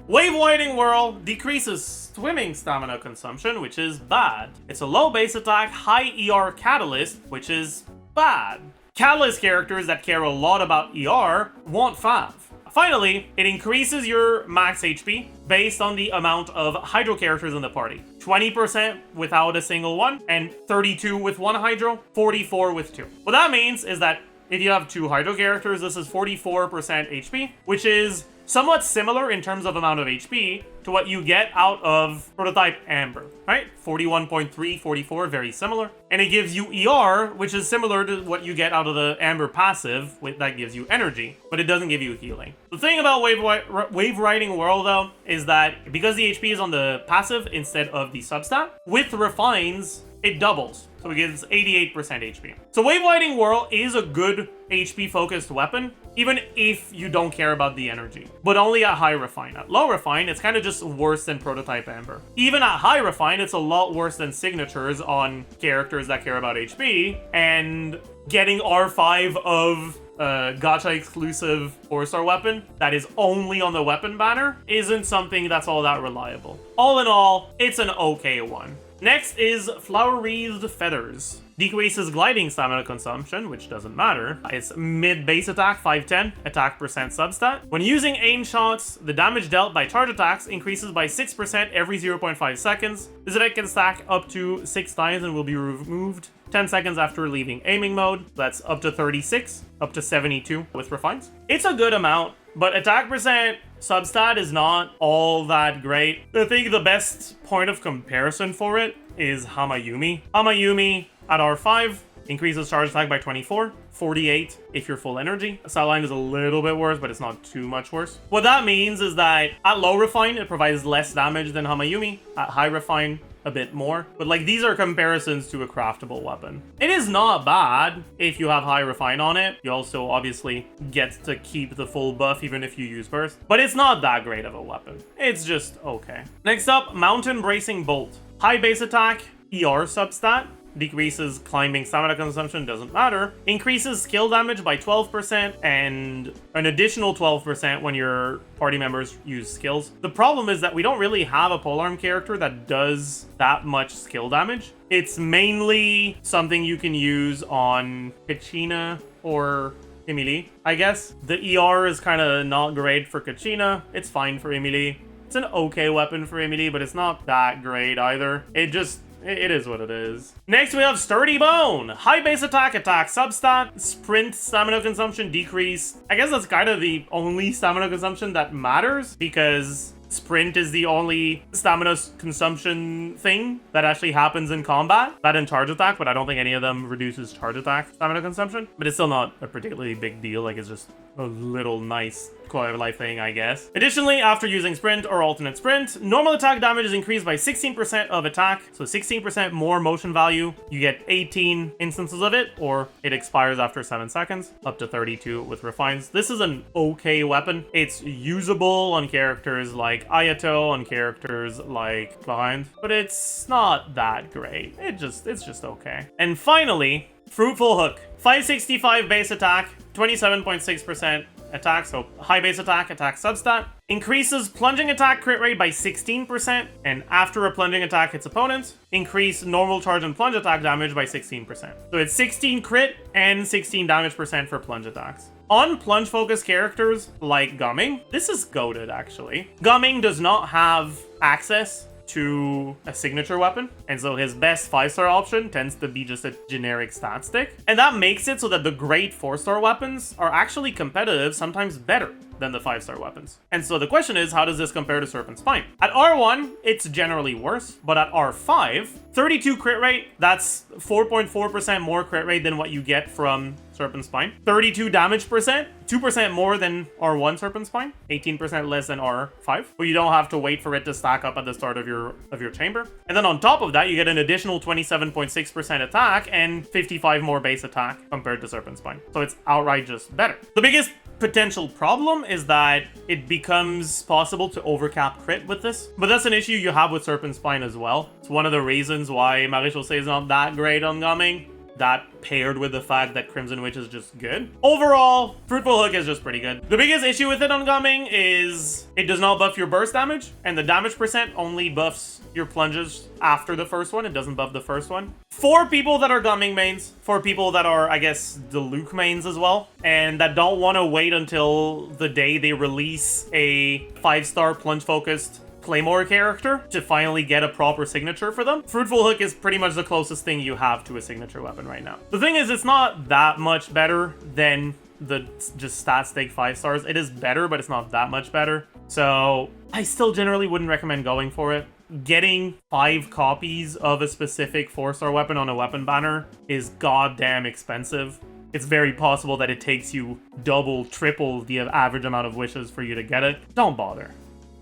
Waveriding Whirl decreases swimming stamina consumption, which is bad. It's a low base attack, high ER catalyst, which is bad. Catalyst characters that care a lot about ER want FAV. Finally, it increases your max HP based on the amount of Hydro characters in the party. 20% without a single one, and 32 with one Hydro, 44 with two. What that means is that if you have two Hydro characters, this is 44% HP, which is somewhat similar in terms of amount of HP to what you get out of Prototype Amber, right? 41.3, 44, very similar. And it gives you ER, which is similar to what you get out of the Amber passive, that gives you energy, but it doesn't give you healing. The thing about Waveriding Whirl, though, is that because the HP is on the passive instead of the substat, with Refines, it doubles. So it gives 88% HP. So Waveriding Whirl is a good HP-focused weapon, even if you don't care about the energy. But only at high refine. At low refine, it's kind of just worse than Prototype Amber. Even at high refine, it's a lot worse than signatures on characters that care about HP. And getting R5 of gacha exclusive 4-star weapon that is only on the weapon banner isn't something that's all that reliable. All in all, it's an okay one. Next is Flower Wreathed Feathers. decreases gliding stamina consumption, which doesn't matter. It's mid base attack 510, attack percent substat. When using aim shots, the damage dealt by charge attacks increases by 6% every 0.5 seconds. This effect can stack up to 6 times and will be removed 10 seconds after leaving aiming mode. That's up to 36, up to 72 with refines. It's a good amount, but attack percent substat is not all that great. I think the best point of comparison for it is Hamayumi. Hamayumi at R5 increases charge attack by 24, 48 if you're full energy. Sideline is a little bit worse, but it's not too much worse. What that means is that at low refine, it provides less damage than Hamayumi. At high refine, a bit more. But like, these are comparisons to a craftable weapon. It is not bad if you have high refine on it. You also obviously get to keep the full buff even if you use burst. But it's not that great of a weapon. It's just okay. Next up, Mountain Bracing Bolt. High base attack, ER substat. Decreases climbing stamina consumption, doesn't matter. Increases skill damage by 12% and an additional 12% when your party members use skills. The problem is that we don't really have a polearm character that does that much skill damage. It's mainly something you can use on Kachina or Emilie, I guess. The ER is kind of not great for Kachina. It's fine for Emilie. It's an okay weapon for Emilie, but it's not that great either. It is what it is. Next, we have Sturdy Bone. High base attack, attack substat, sprint stamina consumption decrease. I guess that's kind of the only stamina consumption that matters, because sprint is the only stamina consumption thing that actually happens in combat. That and charge attack, but I don't think any of them reduces charge attack stamina consumption. But it's still not a particularly big deal. Like, it's just a little nice quality of life thing, I guess. Additionally, after using sprint or alternate sprint, normal attack damage is increased by 16% of attack. So 16% more motion value. You get 18 instances of it, or it expires after 7 seconds, up to 32 with refines. This is an okay weapon. It's usable on characters like Ayato, on characters like Behind, but it's not that great. It's just okay. And finally, Fruitful Hook. 565 base attack, 27.6% attack, so high base attack, attack substat. Increases plunging attack crit rate by 16%, and after a plunging attack hits opponents, increase normal charge and plunge attack damage by 16%. So it's 16 crit and 16 damage percent for plunge attacks. On plunge focused characters like Gumming, this is goated actually. Gumming does not have access to a signature weapon, and so his best 5-star option tends to be just a generic stat stick, and that makes it so that the great 4-star weapons are actually competitive, sometimes better than the 5-star weapons. And so the question is, how does this compare to Serpent Spine? At R1, it's generally worse, but at R5, 32 crit rate, that's 4.4% more crit rate than what you get from Serpent Spine. 32 damage percent, 2% more than R1 Serpent Spine, 18% less than R5, but you don't have to wait for it to stack up at the start of your chamber. And then on top of that, you get an additional 27.6% attack and 55 more base attack compared to Serpent Spine. So it's outright just better. The biggest potential problem is that it becomes possible to overcap crit with this, but that's an issue you have with Serpent Spine as well. It's one of the reasons why Maréchaussée is not that great on Gumming. That paired with the fact that Crimson Witch is just good. Overall, Fruitful Hook is just pretty good. The biggest issue with it on Gumming is it does not buff your burst damage, and the damage percent only buffs your plunges after the first one. It doesn't buff the first one. For people that are Gumming mains, for people that are, I guess, the Luke mains as well, and that don't want to wait until the day they release a 5-star plunge-focused Claymore character to finally get a proper signature for them, Fruitful Hook is pretty much the closest thing you have to a signature weapon right now. The thing is, it's not that much better than the just stat stake 5-stars. It is better, but it's not that much better. So I still generally wouldn't recommend going for it. Getting 5 copies of a specific 4-star weapon on a weapon banner is goddamn expensive. It's very possible that it takes you double, triple the average amount of wishes for you to get it. Don't bother.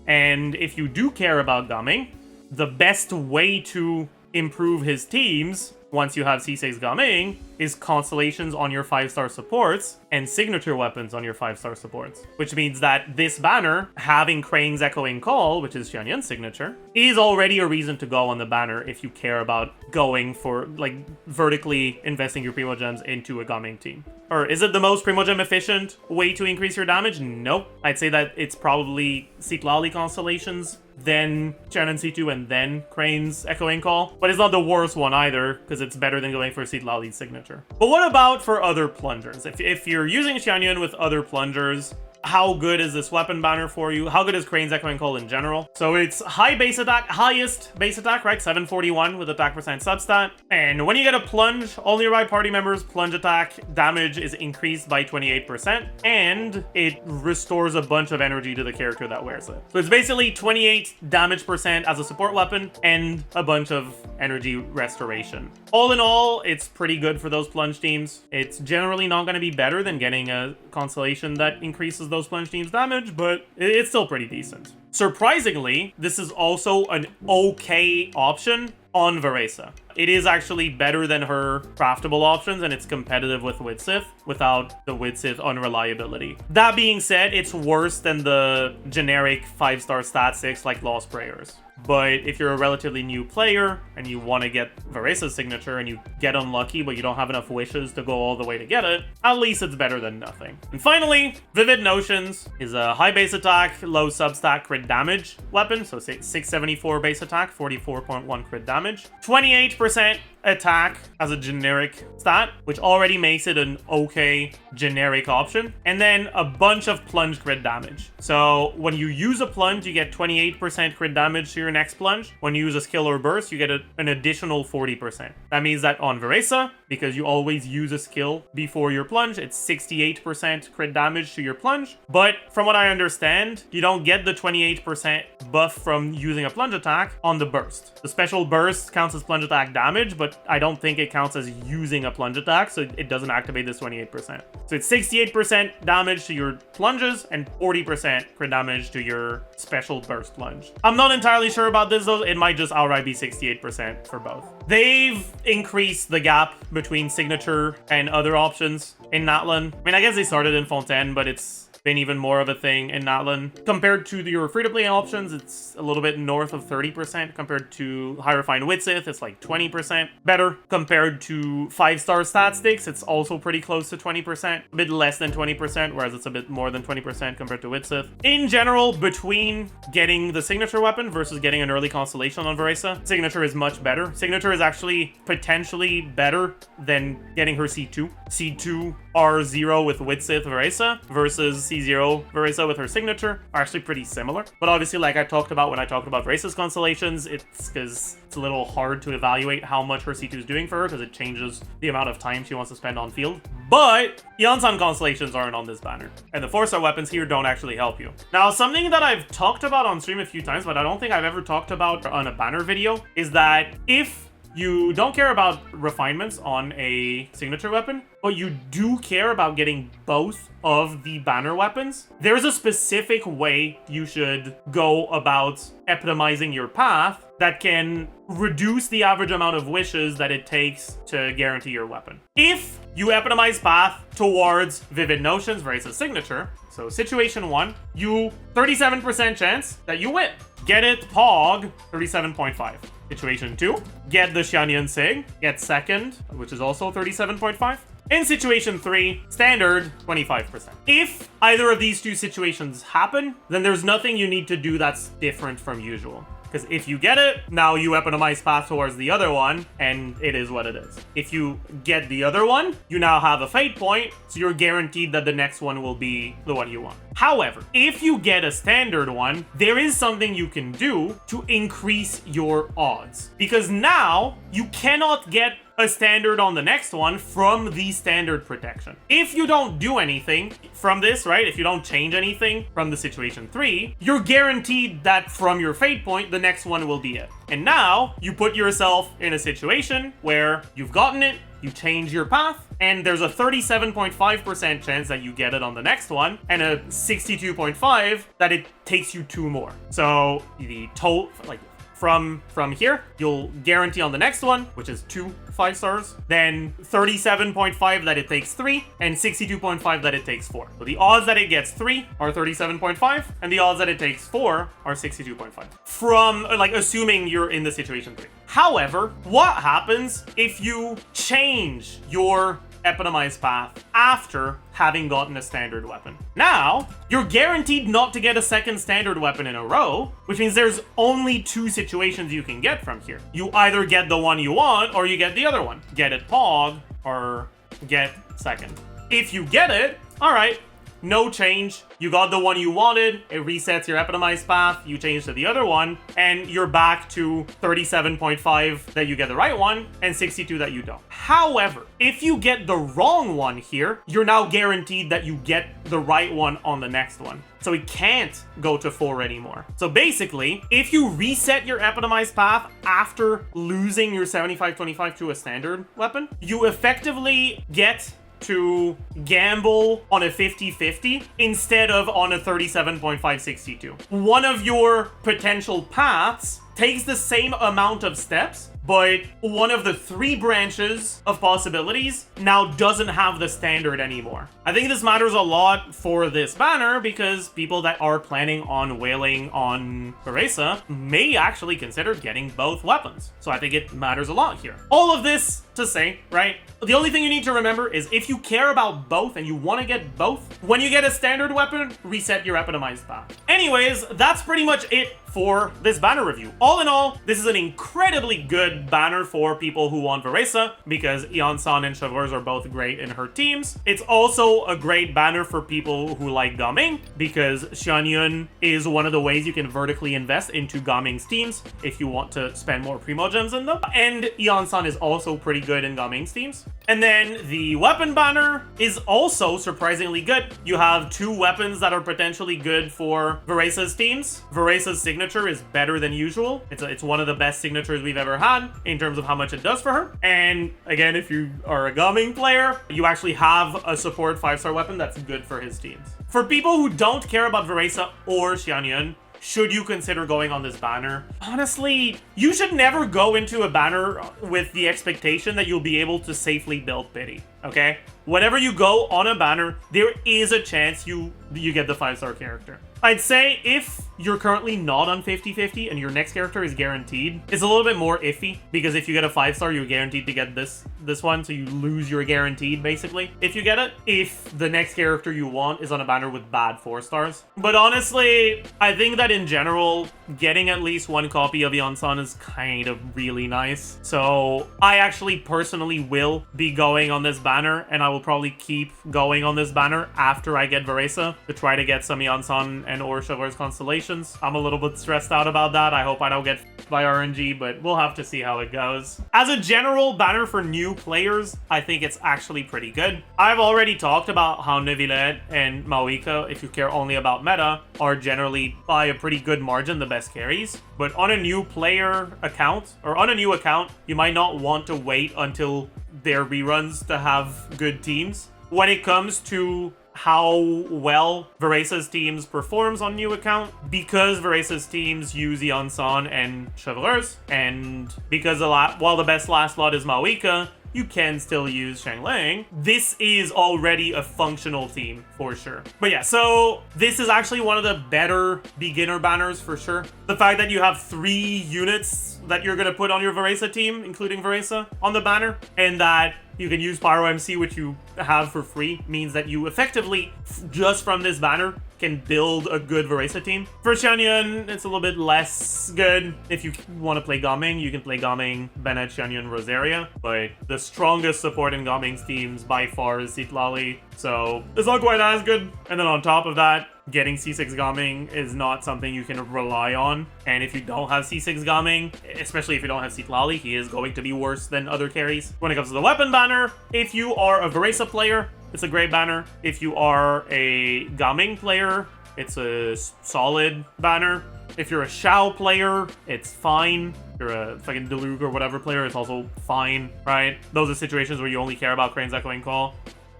And if you do care about Gumming, the best way to improve his teams once you have C6 Gumming is constellations on your 5-star supports and signature weapons on your 5-star supports. Which means that this banner, having Crane's Echoing Call, which is Xianyun's signature, is already a reason to go on the banner if you care about going for, like, vertically investing your Primogems into a Gumming team. Or is it the most Primogem efficient way to increase your damage? Nope. I'd say that it's probably Citlali constellations then Xianyun C2, and then Crane's Echoing Call. But it's not the worst one either, because it's better than going for Seed Lali's signature. But what about for other plungers? If you're using Xianyun with other plungers, how good is this weapon banner for you? How good is Crane's Echoing Call in general? So it's high base attack, highest base attack, right? 741 with attack percent substat. And when you get a plunge, all nearby party members' plunge attack damage is increased by 28%, and it restores a bunch of energy to the character that wears it. So it's basically 28 damage percent as a support weapon and a bunch of energy restoration. All in all, it's pretty good for those plunge teams. It's generally not going to be better than getting a constellation that increases those plunge teams' damage, but it's still pretty decent. Surprisingly, this is also an okay option on Varesa. It is actually better than her craftable options, and it's competitive with Widsith without the Widsith unreliability. That being said, it's worse than the generic 5-star stat 6 like Lost Prayers. But if you're a relatively new player and you want to get Varesa's signature and you get unlucky but you don't have enough wishes to go all the way to get it, at least it's better than nothing. And finally, Vivid Notions is a high base attack, low substat crit damage weapon. So 674 base attack, 44.1 crit damage, 28% attack as a generic stat, which already makes it an okay generic option, and then a bunch of plunge crit damage. So when you use a plunge, you get 28% crit damage to your next plunge. When you use a skill or burst, you get an additional 40%. That means that on Varesa, because you always use a skill before your plunge, it's 68% crit damage to your plunge. But from what I understand, you don't get the 28% buff from using a plunge attack on the burst. The special burst counts as plunge attack damage, but I don't think it counts as using a plunge attack, so it doesn't activate this 28%. So it's 68% damage to your plunges and 40% crit damage to your special burst plunge. I'm not entirely sure about this though. It might just outright be 68% for both. They've increased the gap between signature and other options in Natlan. I mean, I guess they started in Fontaine, but it's been even more of a thing in Natlan. Compared to your free-to-play options, it's a little bit north of 30%. Compared to High Refined Widsith, it's like 20% better. Compared to 5-star stat sticks, it's also pretty close to 20%. A bit less than 20%, whereas it's a bit more than 20% compared to Widsith. In general, between getting the signature weapon versus getting an early constellation on Varesa, signature is much better. Signature is actually potentially better than getting her C2. C2 R0 with Widsith Varesa versus C0 Varesa with her signature are actually pretty similar. But obviously, like I talked about when I talked about Varesa's constellations, it's because it's a little hard to evaluate how much her C2 is doing for her because it changes the amount of time she wants to spend on field. But Iansan constellations aren't on this banner, and the 4-star weapons here don't actually help you. Now, something that I've talked about on stream a few times, but I don't think I've ever talked about on a banner video, is that if you don't care about refinements on a signature weapon, but you do care about getting both of the banner weapons, there's a specific way you should go about epitomizing your path that can reduce the average amount of wishes that it takes to guarantee your weapon. If you epitomize path towards Vivid Notions, Varesa's signature, so situation 1, you 37% chance that you win. Get it, Pog, 37.5. Situation 2, get the Xianyun Sig, get second, which is also 37.5. In situation 3, standard, 25%. If either of these two situations happen, then there's nothing you need to do that's different from usual. Because if you get it, now you epitomize path towards the other one, and it is what it is. If you get the other one, you now have a fate point, so you're guaranteed that the next one will be the one you want. However, if you get a standard one, there is something you can do to increase your odds. Because now, you cannot get a standard on the next one from the standard protection. If you don't do anything from this, right? If you don't change anything from the situation 3, you're guaranteed that from your fate point, the next one will be it. And now you put yourself in a situation where you've gotten it, you change your path, and there's a 37.5% chance that you get it on the next one, and a 62.5% that it takes you 2 more. So the total, like, from here, you'll guarantee on the next one, which is 2 5-stars, then 37.5 that it takes 3, and 62.5 that it takes 4. So the odds that it gets 3 are 37.5, and the odds that it takes 4 are 62.5. From, like, assuming you're in the situation 3. However, what happens if you change your Epitomized path after having gotten a standard weapon. Now, you're guaranteed not to get a second standard weapon in a row, which means there's only 2 situations you can get from here. You either get the one you want, or you get the other one. Get it Pog, or get second. If you get it, alright, no change. You got the one you wanted, it resets your Epitomized path, you change to the other one, and you're back to 37.5 that you get the right one, and 62 that you don't. However, if you get the wrong one here, you're now guaranteed that you get the right one on the next one. So it can't go to 4 anymore. So basically, if you reset your Epitomized path after losing your 75-25 to a standard weapon, you effectively get to gamble on a 50-50 instead of on a 37.562. One of your potential paths takes the same amount of steps, but one of the 3 branches of possibilities now doesn't have the standard anymore. I think this matters a lot for this banner because people that are planning on whaling on Varesa may actually consider getting both weapons. So I think it matters a lot here. All of this to say, right? The only thing you need to remember is if you care about both and you want to get both, when you get a standard weapon, reset your Epitomized path. Anyways, that's pretty much it for this banner review. All in all, this is an incredibly good banner for people who want Varesa because Iansan and Chevreuse are both great in her teams. It's also a great banner for people who like Gaming because Xianyun is one of the ways you can vertically invest into Gaming's teams if you want to spend more Primo Gems in them. And Iansan is also pretty good in Gaming's teams. And then the weapon banner is also surprisingly good. You have 2 weapons that are potentially good for Varesa's teams. Varesa's signature is better than usual. It's one of the best signatures we've ever had in terms of how much it does for her. And again, if you are a Gaming player, you actually have a support 5-star weapon that's good for his teams. For people who don't care about Varesa or Xianyun, should you consider going on this banner? Honestly, you should never go into a banner with the expectation that you'll be able to safely build pity, okay? Whenever you go on a banner, there is a chance you get the 5-star character. I'd say if you're currently not on 50-50 and your next character is guaranteed, it's a little bit more iffy because if you get a 5-star, you're guaranteed to get this one, so you lose your guaranteed basically if you get it, if the next character you want is on a banner with bad 4-stars. But honestly, I think that in general, getting at least 1 copy of Iansan is kind of really nice. So I actually personally will be going on this banner, and I will probably keep going on this banner after I get Varesa to try to get some Iansan and or Chevreuse constellations. I'm a little bit stressed out about that. I hope I don't get by RNG, but we'll have to see how it goes. As a general banner for new players, I think it's actually pretty good. I've already talked about how Neuvillette and Maoika, if you care only about meta, are generally by a pretty good margin the best carries. But on a new player account, or on a new account, you might not want to wait until their reruns to have good teams. When it comes to how well Varesa's teams performs on new account, because Varesa's teams use Iansan and Chevreuse, and because while the best last slot is Maoika, you can still use Shangling. This is already a functional team for sure. But yeah, so this is actually one of the better beginner banners for sure. The fact that you have 3 units that you're gonna put on your Varesa team, including Varesa, on the banner, and that you can use Pyro MC, which you have for free, means that you effectively, just from this banner, can build a good Varesa team. For Xianyun, it's a little bit less good. If you want to play Gaming, you can play Gaming, Bennett, Xianyun, Rosaria. But the strongest support in Gaming's teams by far is Citlali, so it's not quite as good. And then on top of that, getting C6 Gaming is not something you can rely on. And if you don't have C6 Gaming, especially if you don't have Citlali, he is going to be worse than other carries. When it comes to the weapon banner, if you are a Varesa player, it's a great banner. If you are a Gaming player, it's a solid banner. If you're a Shao player, it's fine. If you're a fucking Deluge or whatever player, it's also fine, right? Those are situations where you only care about Crane's Echoing Call.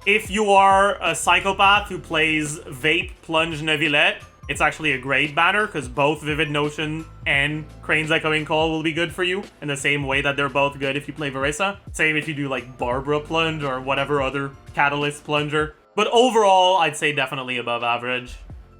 If you are a psychopath who plays Vape, Plunge, Neuvillette, it's actually a great banner because both Vivid Notion and Crane's Echoing Call will be good for you in the same way that they're both good if you play Varesa. Same if you do like Barbara Plunge or whatever other Catalyst Plunger. But overall, I'd say definitely above average.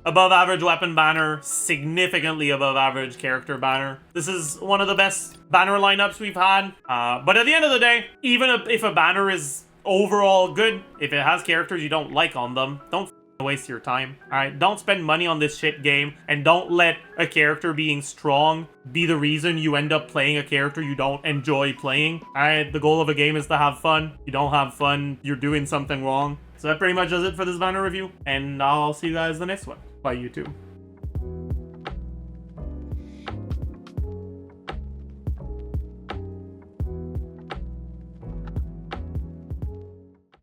Above average weapon banner, significantly above average character banner. This is one of the best banner lineups we've had. But at the end of the day, even if a banner is overall good. If it has characters you don't like on them, don't waste your time. Alright, don't spend money on this shit game, and don't let a character being strong be the reason you end up playing a character you don't enjoy playing. Alright, the goal of a game is to have fun. If you don't have fun, you're doing something wrong. So that pretty much does it for this banner review, and I'll see you guys in the next one. Bye, YouTube.